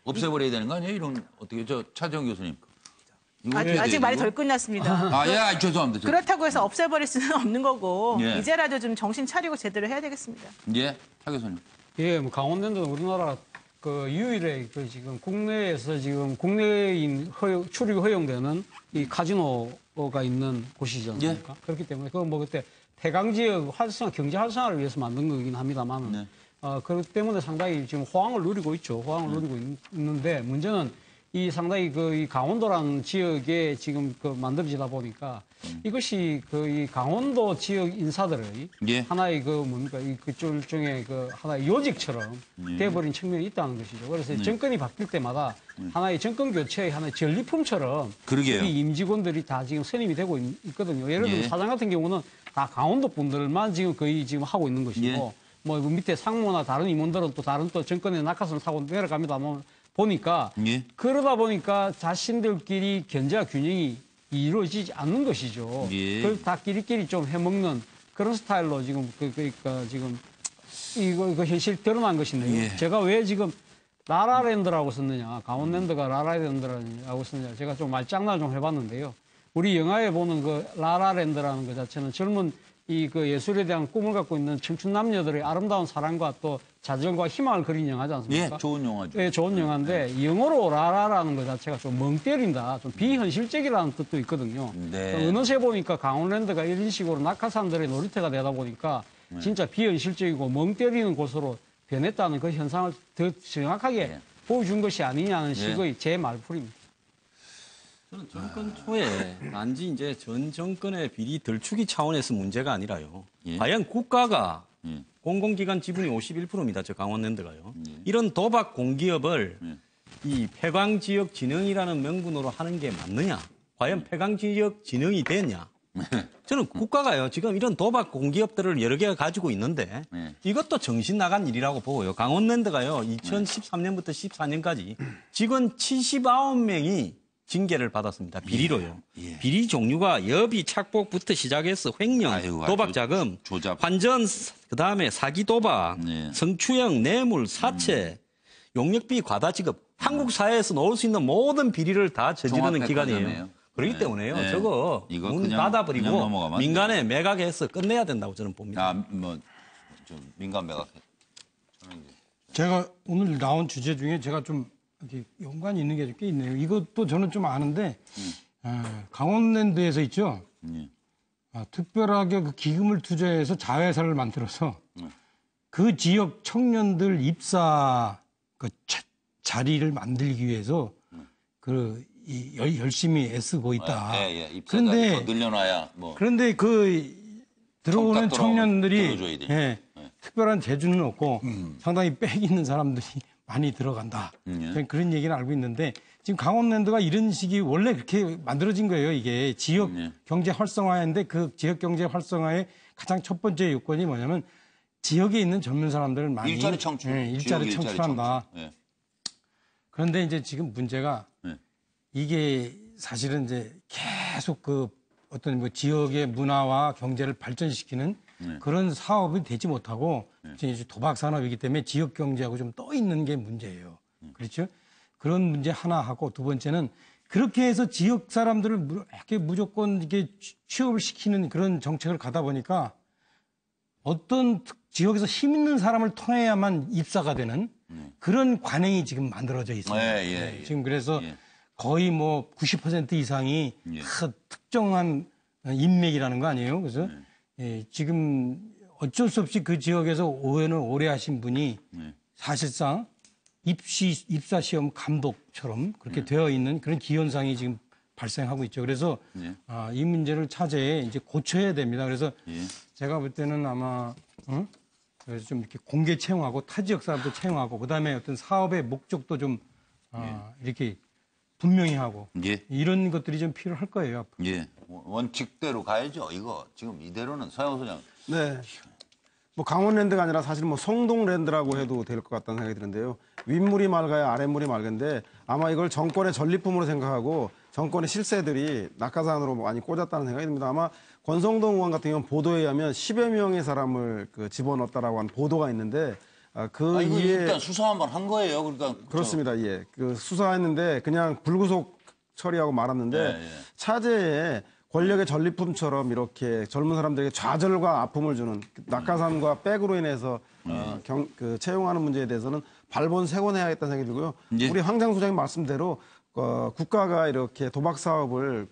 없애버려야 되는 거 아니에요? 이런 어떻게 차정 교수님. 아직 말이 덜 끝났습니다. 죄송합니다. 그렇다고 해서 없애버릴 수는 없는 거고 이제라도 좀 정신 차리고 제대로 해야 되겠습니다. 차 교수님. 뭐 강원랜드는 우리나라 그 유일의 그 지금 국내에서 지금 국내인 출입이 허용되는 이 카지노가 있는 곳이지 않습니까? 그렇기 때문에 그건 뭐 그때 태강 지역 경제 활성화를 위해서 만든 거긴 합니다만 그렇기 때문에 상당히 지금 호황을 누리고 있죠. 호황을 누리고 있는데 문제는 이 상당히 이 강원도라는 지역에 지금 만들어지다 보니까 이것이 이 강원도 지역 인사들의 하나의 일종의 하나의 요직처럼 돼버린 측면이 있다는 것이죠. 그래서 정권이 바뀔 때마다 하나의 정권 교체의 하나의 전리품처럼 이 임직원들이 다 지금 선임이 되고 있거든요. 예를 들면 사장 같은 경우는 다 강원도 분들만 지금 거의 지금 하고 있는 것이고 뭐 밑에 상무나 다른 임원들은 또 다른 또 정권의 낙하산 사고 내려갑니다. 뭐 보니까 예. 그러다 보니까 자신들끼리 견제와 균형이 이루어지지 않는 것이죠. 예. 그걸 다 끼리끼리 좀 해먹는 그런 스타일로 지금 그러니까 지금 이거 현실 드러난 것인데요. 예. 제가 왜 지금 라라랜드라고 썼느냐, 강원랜드가 라라랜드라고 썼느냐, 제가 좀 말장난 좀 해봤는데요. 우리 영화에 보는 그 라라랜드라는 것 자체는 젊은 그 예술에 대한 꿈을 갖고 있는 청춘 남녀들의 아름다운 사랑과 또 자정과 희망을 그린 영화지 않습니까? 예, 좋은 영화죠. 예, 좋은 영화인데 영어로 라라라는 것 자체가 좀 멍 때린다, 좀 비현실적이라는 뜻도 있거든요. 네. 어느새 보니까 강원랜드가 이런 식으로 낙하산들의 놀이터가 되다 보니까 진짜 비현실적이고 멍 때리는 곳으로 변했다는 그 현상을 더 정확하게 보여준 것이 아니냐는 식의 제 말풀이입니다. 저는 정권 초에 단지 이제 전 정권의 비리 덜추기 차원에서 문제가 아니라요. 과연 국가가 공공기관 지분이 51%입니다. 저 강원랜드가요. 이런 도박 공기업을 이 폐광지역진흥이라는 명분으로 하는 게 맞느냐? 과연 폐광지역진흥이 됐냐? 저는 국가가요, 지금 이런 도박 공기업들을 여러 개가 가지고 있는데 이것도 정신 나간 일이라고 보고요. 강원랜드가요, 2013년부터 14년까지 직원 79명이 징계를 받았습니다. 비리로요. 비리 종류가 여비, 착복부터 시작해서 횡령, 도박자금, 환전, 그다음에 사기 도박, 성추행, 뇌물, 사채, 용역비 과다 지급. 한국 사회에서 놓을 수 있는 모든 비리를 다 저지르는 기관이에요. 그렇기 때문에요. 저거 문 닫아버리고 민간에 매각해서 끝내야 된다고 저는 봅니다. 좀 민간 매각. 제가 오늘 나온 주제 중에 제가 좀 이렇게 연관이 있는 게 꽤 있네요. 이것도 저는 좀 아는데 강원랜드에서 있죠. 특별하게 그 기금을 투자해서 자회사를 만들어서 그 지역 청년들 입사 그 자리를 만들기 위해서 열심히 애쓰고 있다. 그런데 늘려놔야 뭐. 그런데 그 들어오는 청년들이 특별한 재주는 없고 상당히 빽 있는 사람들이 많이 들어간다. 저는 그런 얘기를 알고 있는데 지금 강원랜드가 이런 식이 원래 그렇게 만들어진 거예요. 이게 지역 경제 활성화인데 그 지역 경제 활성화의 가장 첫 번째 요건이 뭐냐면 지역에 있는 젊은 사람들을 많이 일자리 창출, 일자리 창출한다. 그런데 이제 지금 문제가 이게 사실은 이제 계속 그 어떤 뭐 지역의 문화와 경제를 발전시키는 그런 사업이 되지 못하고 이제 도박 산업이기 때문에 지역 경제하고 좀 떠 있는 게 문제예요. 그렇죠? 그런 문제 하나 하고 두 번째는 그렇게 해서 지역 사람들을 이렇게 무조건 이렇게 취업을 시키는 그런 정책을 가다 보니까 어떤 지역에서 힘 있는 사람을 통해야만 입사가 되는 그런 관행이 지금 만들어져 있습니다. 지금 그래서 거의 뭐 90% 이상이 다 특정한 인맥이라는 거 아니에요. 그래서 지금 어쩔 수 없이 그 지역에서 오해를 오래 하신 분이 사실상 입사 시험 감독처럼 그렇게 되어 있는 그런 기현상이 지금 발생하고 있죠. 그래서 이 문제를 차제에 이제 고쳐야 됩니다. 그래서 제가 볼 때는 아마 그래서 좀 이렇게 공개 채용하고 타 지역 사람도 채용하고 그다음에 어떤 사업의 목적도 좀 이렇게 분명히 하고 이런 것들이 좀 필요할 거예요. 앞으로. 예, 원칙대로 가야죠. 이거 지금 이대로는 서영호 소장. 네. 뭐 강원랜드가 아니라 사실 뭐 성동랜드라고 해도 될 것 같다는 생각이 드는데요. 윗물이 맑아야 아랫물이 맑은데 아마 이걸 정권의 전리품으로 생각하고 정권의 실세들이 낙하산으로 많이 꽂았다는 생각이 듭니다. 아마 권성동 의원 같은 경우는 보도에 의하면 10여 명의 사람을 집어넣었다라고 하는 보도가 있는데 이거 일단 수사 한번 한 거예요. 그러니까 그렇습니다. 예, 그 수사했는데 그냥 불구속 처리하고 말았는데 차제에 권력의 전리품처럼 이렇게 젊은 사람들에게 좌절과 아픔을 주는 낙하산과 백으로 인해서 채용하는 문제에 대해서는 발본색원해야겠다는 생각이 들고요. 우리 황장 소장님 말씀대로 국가가 이렇게 도박 사업을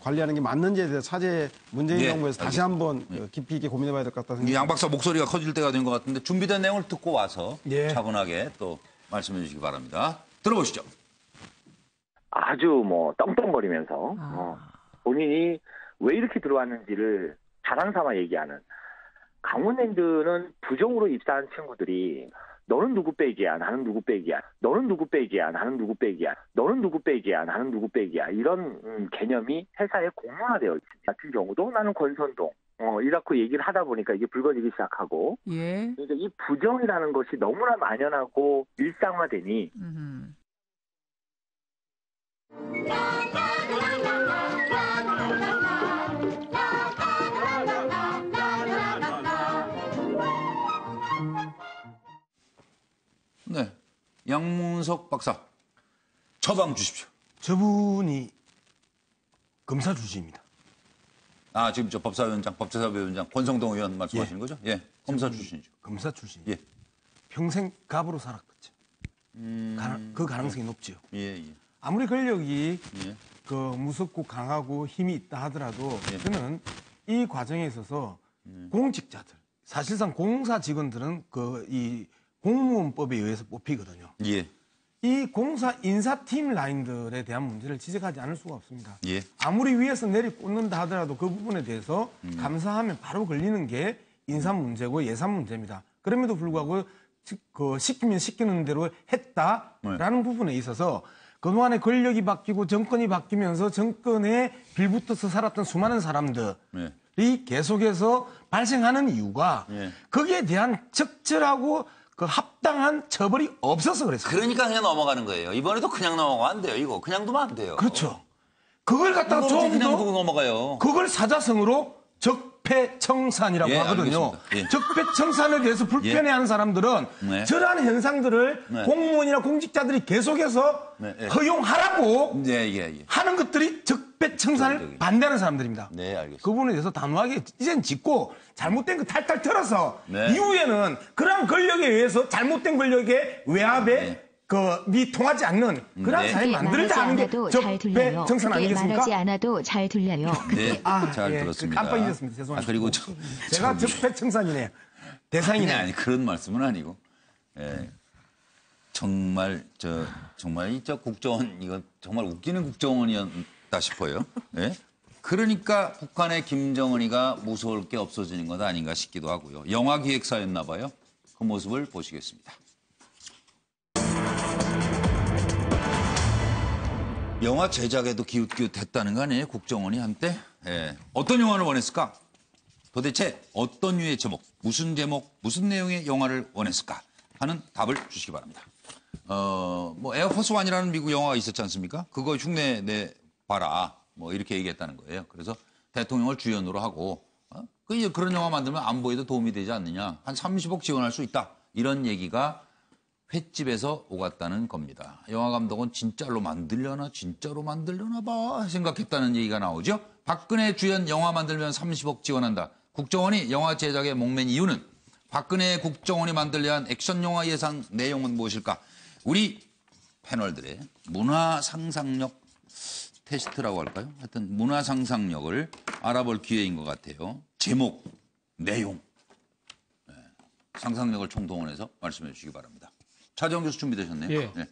관리하는 게 맞는지에 대해서 차제에 문재인 정부에서 다시 한번 깊이 있게 고민해봐야 될 것 같다는 생각이 듭니다. 양 박사 목소리가 커질 때가 된 것 같은데 준비된 내용을 듣고 와서 차분하게 또 말씀해 주시기 바랍니다. 들어보시죠. 아주 뭐 떵떵거리면서 본인이 왜 이렇게 들어왔는지를 자랑 삼아 얘기하는 강원랜드는 부정으로 입사한 친구들이 너는 누구 빼기야, 나는 누구 빼기야, 너는 누구 빼기야, 나는 누구 빼기야, 너는 누구 빼기야, 나는 누구 빼기야 이런 개념이 회사에 공론화되어 있습니다. 같은 경우도 나는 권선동, 이라고 얘기를 하다 보니까 이게 불거지기 시작하고 예. 그러니까 이 부정이라는 것이 너무나 만연하고 일상화되니 네, 양문석 박사 처방 주십시오. 저분이 검사 출신입니다. 아, 지금 저 법사위원장, 법제사위원장 권성동 의원 말씀하시는 거죠? 예, 검사 출신이죠. 검사 출신. 예. 평생 갑으로 살았겠죠. 그 가능성이 높지요. 예, 예. 아무리 권력이 그 무섭고 강하고 힘이 있다 하더라도 저는 이 과정에 있어서 공직자들, 사실상 공사 직원들은 이 공무원법에 의해서 뽑히거든요. 예. 이 공사 인사팀 라인들에 대한 문제를 지적하지 않을 수가 없습니다. 예. 아무리 위에서 내리 꽂는다 하더라도 그 부분에 대해서 감사하면 바로 걸리는 게 인사 문제고 예산 문제입니다. 그럼에도 불구하고 시키면 시키는 대로 했다라는 부분에 있어서 그동안에 권력이 바뀌고 정권이 바뀌면서 정권에 빌붙어서 살았던 수많은 사람들이 계속해서 발생하는 이유가 거기에 대한 적절하고 그 합당한 처벌이 없어서 그랬어요. 그러니까 그냥 넘어가는 거예요. 이번에도 그냥 넘어가면 안 돼요. 이거 그냥 두면 안 돼요. 그렇죠. 그걸 갖다가 그냥 좀 두고 넘어가요. 그걸 사자성어로 적폐청산이라고 예, 하거든요. 예. 적폐청산에 대해서 불편해하는 사람들은 저러한 현상들을 공무원이나 공직자들이 계속해서 허용하라고 하는 것들이 적폐청산을 반대하는 사람들입니다. 네, 알겠습니다. 그 부분에 대해서 단호하게 이젠 짚고 잘못된 거 탈탈 털어서 이후에는 그러한 권력에 의해서 잘못된 권력의 외압에 통하지 않는 그런 사회를 만들자 하는 게 적폐청산 아니겠습니까? 말하지 않아도 잘 들려요. 네, 잘 들었습니다. 깜빡 잊었습니다. 죄송합니다. 그리고 제가 적폐청산이네요. 대상이네. 아니, 그런 말씀은 아니고. 예. 정말 저 국정원 이거 정말 웃기는 국정원이었다 싶어요. 예? 그러니까 북한의 김정은이가 무서울 게 없어지는 것 아닌가 싶기도 하고요. 영화 기획사였나 봐요. 그 모습을 보시겠습니다. 영화 제작에도 기웃기웃했다는 거 아니에요? 국정원이 한때? 예. 어떤 영화를 원했을까? 도대체 어떤 류의 제목, 무슨 내용의 영화를 원했을까? 하는 답을 주시기 바랍니다. 에어포스 원이라는 미국 영화가 있었지 않습니까? 그거 흉내 내봐라. 이렇게 얘기했다는 거예요. 그래서 대통령을 주연으로 하고, 그런 영화 만들면 안보에도 도움이 되지 않느냐. 한 30억 지원할 수 있다. 이런 얘기가 횟집에서 오갔다는 겁니다. 영화 감독은 진짜로 만들려나 봐 생각했다는 얘기가 나오죠. 박근혜 주연 영화 만들면 30억 지원한다. 국정원이 영화 제작에 목맨 이유는 박근혜 국정원이 만들려 한 액션 영화 예상 내용은 무엇일까? 우리 패널들의 문화 상상력 테스트라고 할까요? 하여튼 문화 상상력을 알아볼 기회인 것 같아요. 제목, 내용, 상상력을 총동원해서 말씀해 주시기 바랍니다. 차정 교수 준비되셨네요. 예. 네.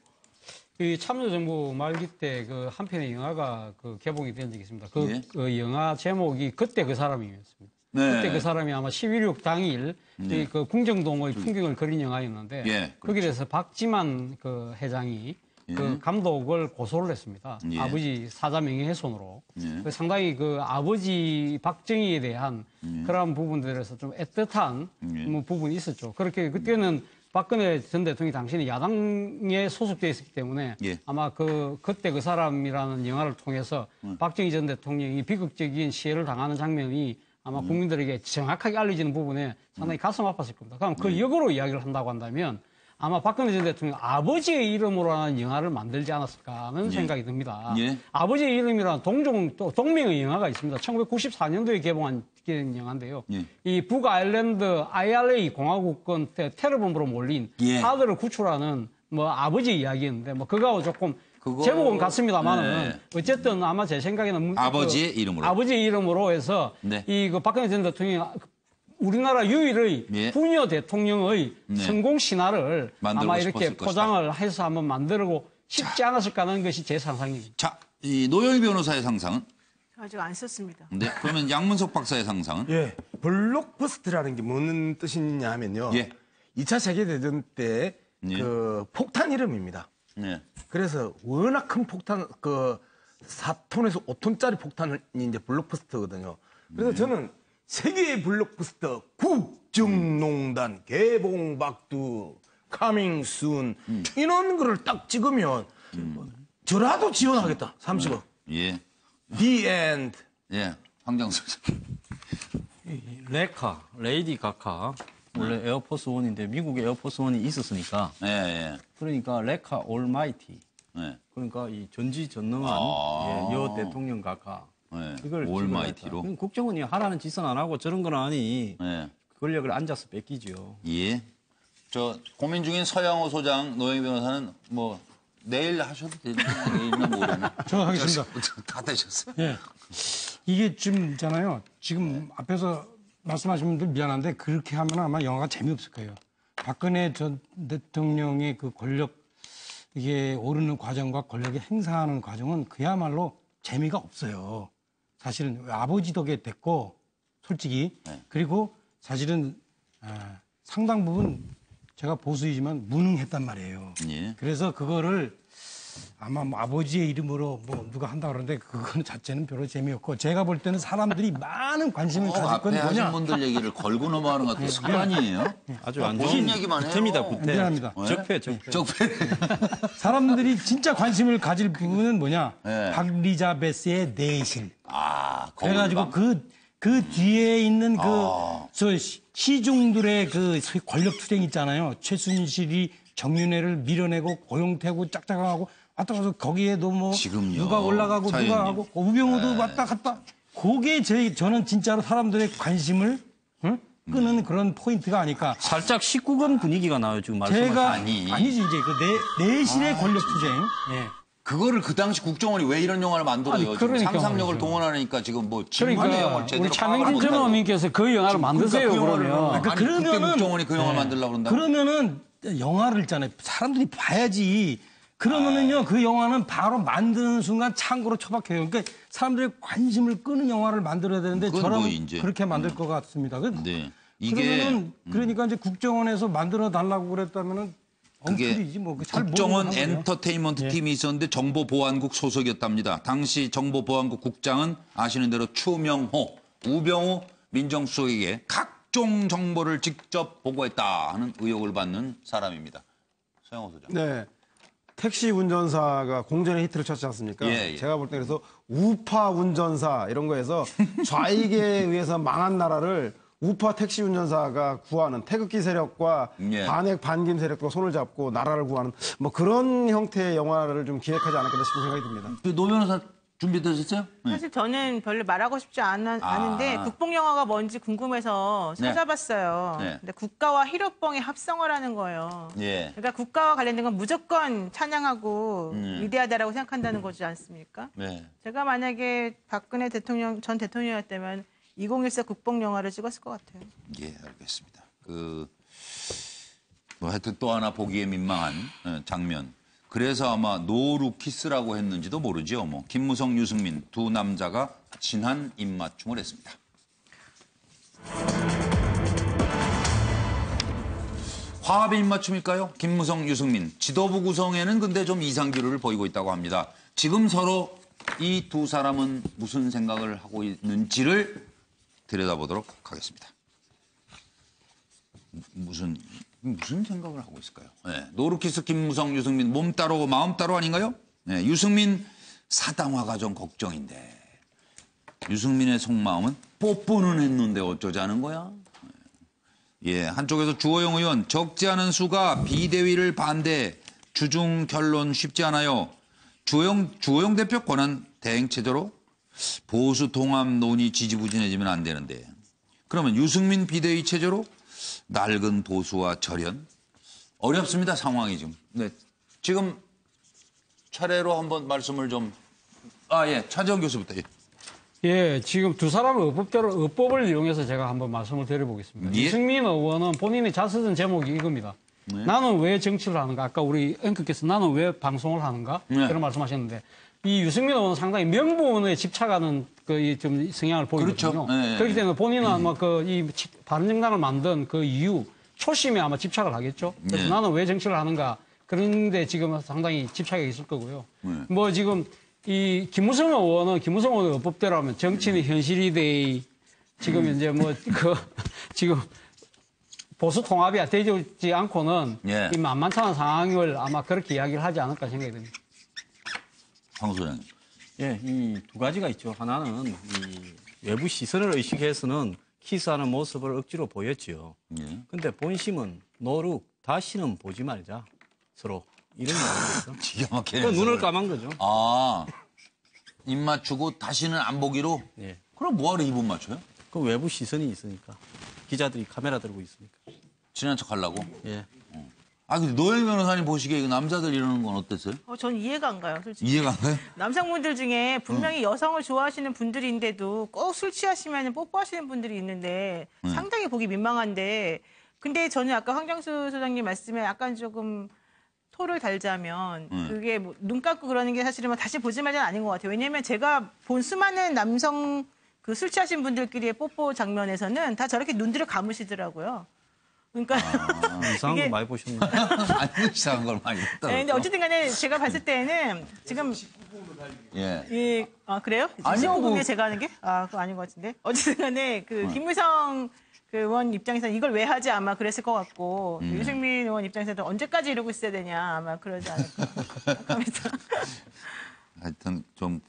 이 참여정부 말기 때 한 편의 영화가 개봉이 된 적이 있습니다. 그 영화 제목이 그때 그 사람이었습니다. 네. 그때 그 사람이 아마 11.6 당일 그 궁정동의 풍경을 그린 영화였는데 거기에 대해서 박지만 회장이 그 감독을 고소를 했습니다. 아버지 사자 명예훼손으로. 상당히 아버지 박정희에 대한 그런 부분들에서 좀 애틋한 부분이 있었죠. 그렇게 그때는 박근혜 전 대통령이 당신이 야당에 소속돼 있었기 때문에 아마 그때 그 사람이라는 영화를 통해서 박정희 전 대통령이 비극적인 시해를 당하는 장면이 아마 국민들에게 정확하게 알려지는 부분에 상당히 가슴 아팠을 겁니다. 그럼 그 역으로 이야기를 한다고 한다면 아마 박근혜 전 대통령 아버지의 이름으로 하는 영화를 만들지 않았을까 하는 생각이 듭니다. 아버지의 이름이라는 동명의 영화가 있습니다. 1994년도에 개봉한 영화인데요. 이 북아일랜드 IRA 공화국권 테러범으로 몰린 아들을 구출하는 아버지 이야기였는데 그거하고 조금 제목은 같습니다만은 어쨌든 아마 제 생각에는 아버지의 이름으로 해서 이 박근혜 전 대통령이 우리나라 유일의 부녀 대통령의 성공 신화를 아마 이렇게 포장을 해서 한번 만들고 싶지 않았을까 하는 것이 제 상상입니다. 자, 이 노영희 변호사의 상상은? 아직 안 썼습니다. 네, 그러면 양문석 박사의 상상은? 블록버스터라는 게 무슨 뜻이냐 하면요. 2차 세계대전 때 폭탄 이름입니다. 그래서 워낙 큰 폭탄, 4톤에서 5톤짜리 폭탄이 이제 블록버스터거든요. 그래서 저는 세계 블록버스터 국정농단 개봉박두 카밍 순 이런 거를 딱 찍으면 저라도 지원하겠다. 30억. 예. The end. 예. 황정수. 레카, 레이디 가카. 원래 에어포스 원인데 미국에 에어포스 원이 있었으니까. 예, 예. 그러니까 레카 올마이티. 예. 그러니까 이 전지전능한 여 대통령 가카. 예. 이걸 올마이티로. 국정원이 하라는 짓은 안 하고 저런 건 아니. 예. 권력을 앉아서 뺏기죠. 예. 저 고민 중인 서양호 소장, 노영희 변호사는 뭐 내일 하셔도 되는데 내일이나 모레나. 저 하겠습니다. 다 되셨어요. 예. 이게 좀 있잖아요. 지금 앞에서 말씀하신 분들 미안한데 그렇게 하면 아마 영화가 재미없을 거예요. 박근혜 전 대통령의 그 권력 이게 오르는 과정과 권력이 행사하는 과정은 그야말로 재미가 없어요. 사실은 아버지 덕에 됐고 솔직히 그리고 사실은 상당 부분 제가 보수이지만 무능했단 말이에요. 예. 그래서 그거를 아마 뭐 아버지의 이름으로 뭐 누가 한다 그러는데 그건 자체는 별로 재미없고 제가 볼 때는 사람들이 많은 관심을 가질 건 앞에 뭐냐. 하신 분들 얘기를 걸고 넘어가는 것도 습관이에요. 아주 안 본인 좋은 얘기만 해요. 구태입니다, 구태. 미안합니다. 적폐. 사람들이 진짜 관심을 가질 부분은 뭐냐. 네. 박리자베스의 내실. 그래가지고 거울방. 그 뒤에 있는 저 시중들의 그 권력 투쟁 있잖아요. 최순실이 정윤회를 밀어내고 고용태고 짝짝하고 왔다 가서 거기에도 뭐 지금요. 누가 올라가고 차이님. 누가 하고 우병우도 왔다 갔다. 그게 저는 진짜로 사람들의 관심을 끄는 그런 포인트가 아닐까. 살짝 19금 분위기가 나요, 지금 말씀하신. 제가 아니지 이제 그 내실의 권력 투쟁. 예. 그거를 그 당시 국정원이 왜 이런 영화를 만들어요? 아니, 지금 그러니까 상상력을 말이죠. 동원하니까 지금 뭐 진화의 영화를 제대로 우리 차명진 전원님께서 그 영화를 만드세요, 그러면. 그때 국정원이 그 영화 만들려고 그런다. 그러면은 영화를 있잖아요. 사람들이 봐야지. 그러면은요, 그 영화는 바로 만드는 순간 창고로 처박혀요. 그러니까 사람들의 관심을 끄는 영화를 만들어야 되는데 그건 저런 뭐 이제. 그렇게 만들 것 같습니다. 네. 이게 그러면은 그러니까 이제 국정원에서 만들어 달라고 그랬다면은 그게 엉클이지 뭐. 잘 국정원 모르는 거예요. 엔터테인먼트 팀이 있었는데 정보보안국 소속이었답니다. 당시 정보보안국 국장은 아시는 대로 추명호, 우병우 민정수석에게 각종 정보를 직접 보고했다 하는 의혹을 받는 사람입니다. 서영호 소장. 네. 택시 운전사가 공전의 히트를 쳤지 않습니까? 예. 제가 볼 때 그래서 우파 운전사 이런 거에서 좌익에 의해서 망한 나라를 우파 택시 운전사가 구하는 태극기 세력과 예. 반핵 반김 세력과 손을 잡고 나라를 구하는 뭐 그런 형태의 영화를 좀 기획하지 않았겠나 싶은 생각이 듭니다. 노 변호사 준비되셨어요? 사실 저는 별로 말하고 싶지 않은데 국뽕 영화가 뭔지 궁금해서 네. 찾아봤어요. 네. 근데 국가와 희로뽕의 합성을 하는 거예요. 예. 그러니까 국가와 관련된 건 무조건 찬양하고 위대하다라고 생각한다는 거지 않습니까? 네. 제가 만약에 박근혜 전 대통령이었다면 2014 국뽕 영화를 찍었을 것 같아요. 예, 알겠습니다. 뭐 하여튼 또 하나 보기에 민망한 장면. 그래서 아마 노루 키스라고 했는지도 모르죠. 뭐 김무성, 유승민 두 남자가 진한 입맞춤을 했습니다. 화합의 입맞춤일까요? 김무성, 유승민. 지도부 구성에는 근데 좀 이상 기류를 보이고 있다고 합니다. 지금 서로 이 두 사람은 무슨 생각을 하고 있는지를 들여다보도록 하겠습니다. 무슨 생각을 하고 있을까요? 네. 노루키스 김무성, 유승민 몸 따로 마음 따로 아닌가요? 네. 유승민 사당화가 좀 걱정인데 유승민의 속마음은 뽀뽀는 했는데 어쩌자는 거야? 예, 한쪽에서 주호영 의원 적지 않은 수가 비대위를 반대 주중 결론 쉽지 않아요. 주호영 대표 권한 대행 체제로 보수 통합 논의 지지부진해지면 안 되는데 그러면 유승민 비대위 체제로 낡은 보수와 절연 어렵습니다. 상황이 지금. 네, 지금 차례로 한번 말씀을 좀. 예, 차재원 교수부터. 예. 예, 지금 두 사람의 의법을 이용해서 제가 한번 말씀을 드려보겠습니다. 예? 유승민 의원은 본인이 잘 쓰던 제목이 이겁니다. 네. 나는 왜 정치를 하는가? 아까 우리 앵커께서 나는 왜 방송을 하는가? 네. 그런 말씀하셨는데 이 유승민 의원은 상당히 명분에 집착하는 좀 성향을 보이거든요. 그렇죠. 네. 그렇기 때문에 본인은 아마 이 바른정당을 만든 그 이유, 초심에 아마 집착을 하겠죠. 그래서 네. 나는 왜 정치를 하는가? 그런데 지금 상당히 집착이 있을 거고요. 뭐 지금 이 김무성 의원의 의법대로 하면 정치는 현실이 지금 이제 뭐 지금 보수 통합이 되지 않고는 예. 이 만만찮은 상황을 아마 그렇게 이야기를 하지 않을까 생각이 듭니다. 황 소장님. 예, 이 두 가지가 있죠. 하나는 이 외부 시선을 의식해서는 키스하는 모습을 억지로 보였지요. 근데 본심은 노룩 다시는 보지 말자. 서로 이런 이야기였어. 기가 막히네. 눈을 감은 거죠. 아, 입 맞추고 다시는 안 보기로? 예. 그럼 뭐하러 입을 맞춰요? 그 외부 시선이 있으니까. 기자들이 카메라 들고 있으니까. 친한 척 하려고? 예. 아, 근데 노영 변호사님 보시기에 이거 남자들 이러는 건 어땠어요? 전 이해가 안 가요, 솔직히. 이해가 안 가요? 남성분들 중에 분명히 여성을 좋아하시는 분들인데도 꼭 술 취하시면 뽀뽀하시는 분들이 있는데 상당히 보기 민망한데 근데 저는 아까 황정수 소장님 말씀에 약간 조금 토를 달자면 그게 뭐 눈 감고 그러는 게 사실은 뭐 다시 보지 말자는 아닌 것 같아요. 왜냐하면 제가 본 수많은 남성 그 술 취하신 분들끼리의 뽀뽀 장면에서는 다 저렇게 눈들을 감으시더라고요. 그러니까 이상한 거 많이 보셨나요? 아니, 이상한 걸 많이 했다. 네, 근데 어쨌든 간에 제가 봤을 때는 지금 예. 그래요? 아니요, 19금에 제가 하는 게? 그거 아닌 것 같은데. 어쨌든 간에 김무성 그 의원 입장에서는 이걸 왜 하지 아마 그랬을 것 같고 유승민 의원 입장에서도 언제까지 이러고 있어야 되냐 아마 그러지 않을까 생각합니다. 하여튼 좀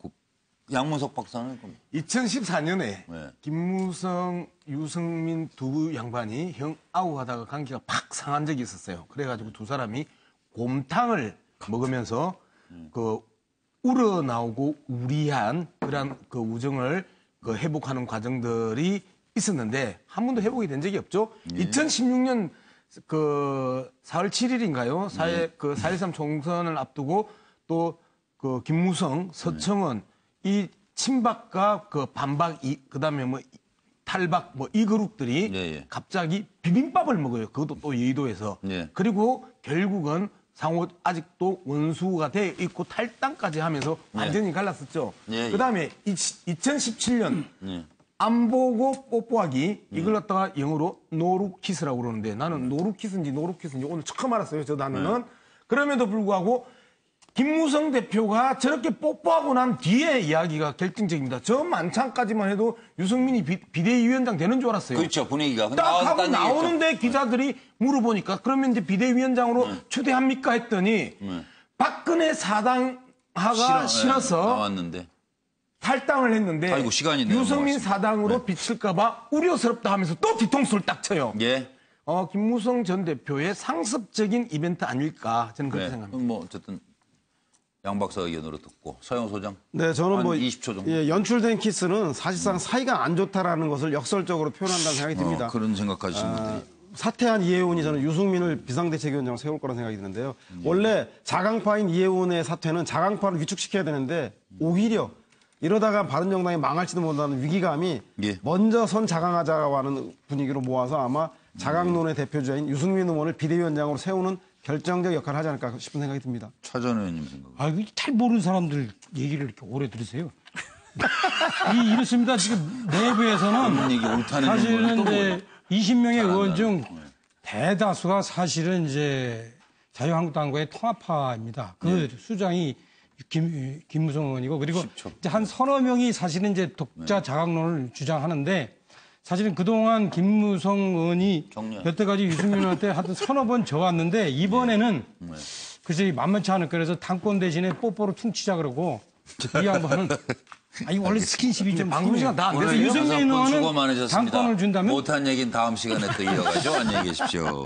양문석 박사는 2014년에 김무성, 유승민 두 양반이 형 아우하다가 관계가 팍 상한 적이 있었어요. 그래가지고 두 사람이 곰탕을 먹으면서 그 우러나오고 우리한 그런 그 우정을 그 회복하는 과정들이 있었는데 한 번도 회복이 된 적이 없죠. 2016년 그 4월 7일인가요? 4.13 총선을 앞두고 또 그 김무성, 서청원 이 친박과 그 반박, 그다음에 뭐 탈박 뭐 이 그룹들이 갑자기 비빔밥을 먹어요. 그것도 또 여의도에서. 그리고 결국은 상호 아직도 원수가 돼 있고 탈당까지 하면서 완전히 갈랐었죠. 그다음에 2017년 안 보고 뽀뽀하기 이걸 갖다가 영어로 노루키스라고 그러는데 나는 노루키스인지 오늘 처음 알았어요. 저 단어는. 그럼에도 불구하고 김무성 대표가 저렇게 뽀뽀하고 난 뒤에 이야기가 결정적입니다. 저 만찬까지만 해도 유승민이 비대위원장 되는 줄 알았어요. 그렇죠, 분위기가. 딱 하고 나오는데 기자들이 물어보니까 그러면 이제 비대위원장으로 초대합니까 했더니 박근혜 사당하가 싫어서 나왔는데. 탈당을 했는데 아이고, 시간이 유승민 사당으로 비칠까봐 우려스럽다 하면서 또 뒤통수를 딱 쳐요. 김무성 전 대표의 상습적인 이벤트 아닐까 저는 그렇게 생각합니다. 뭐 어쨌든 양 박사 의견으로 듣고 서영 소장. 네, 저는 뭐 20초 정도. 연출된 키스는 사실상 사이가 안 좋다라는 것을 역설적으로 표현한다는 생각이 듭니다. 그런 생각하시는 분들이. 사퇴한 이해운이 저는 유승민을 비상대책위원장으로 세울 거라는 생각이 드는데요. 원래 자강파인 이해운의 사퇴는 자강파를 위축시켜야 되는데 오히려 이러다가 바른정당이 망할지도 모른다는 위기감이 먼저 선 자강하자고 하는 분위기로 모아서 아마 자강론의 대표주자인 유승민 의원을 비대위원장으로 세우는 결정적 역할을 하지 않을까 싶은 생각이 듭니다. 차 전 의원님 생각. 잘 모르는 사람들 얘기를 이렇게 오래 들으세요. 이렇습니다. 지금 내부에서는 사실은 이제 20명의 의원 중 대다수가 사실은 이제 자유한국당과의 통합파입니다. 그 수장이 김무성 의원이고 그리고 이제 한 서너 명이 사실은 이제 독자 자강론을 주장하는데 사실은 그동안 김무성 의원이 여태까지 유승민 의원한테 하여튼 서너 번 져왔는데 이번에는 글쎄 만만치 않을 거라서 당권 대신에 뽀뽀로 퉁치자 그러고 이 양반은 원래 스킨십이 좀 방금 시간 다 안 돼서 유승민 의원은 수고 많으셨습니다. 당권을 준다면 못한 얘기는 다음 시간에 또 이어가죠. 안녕히 계십시오.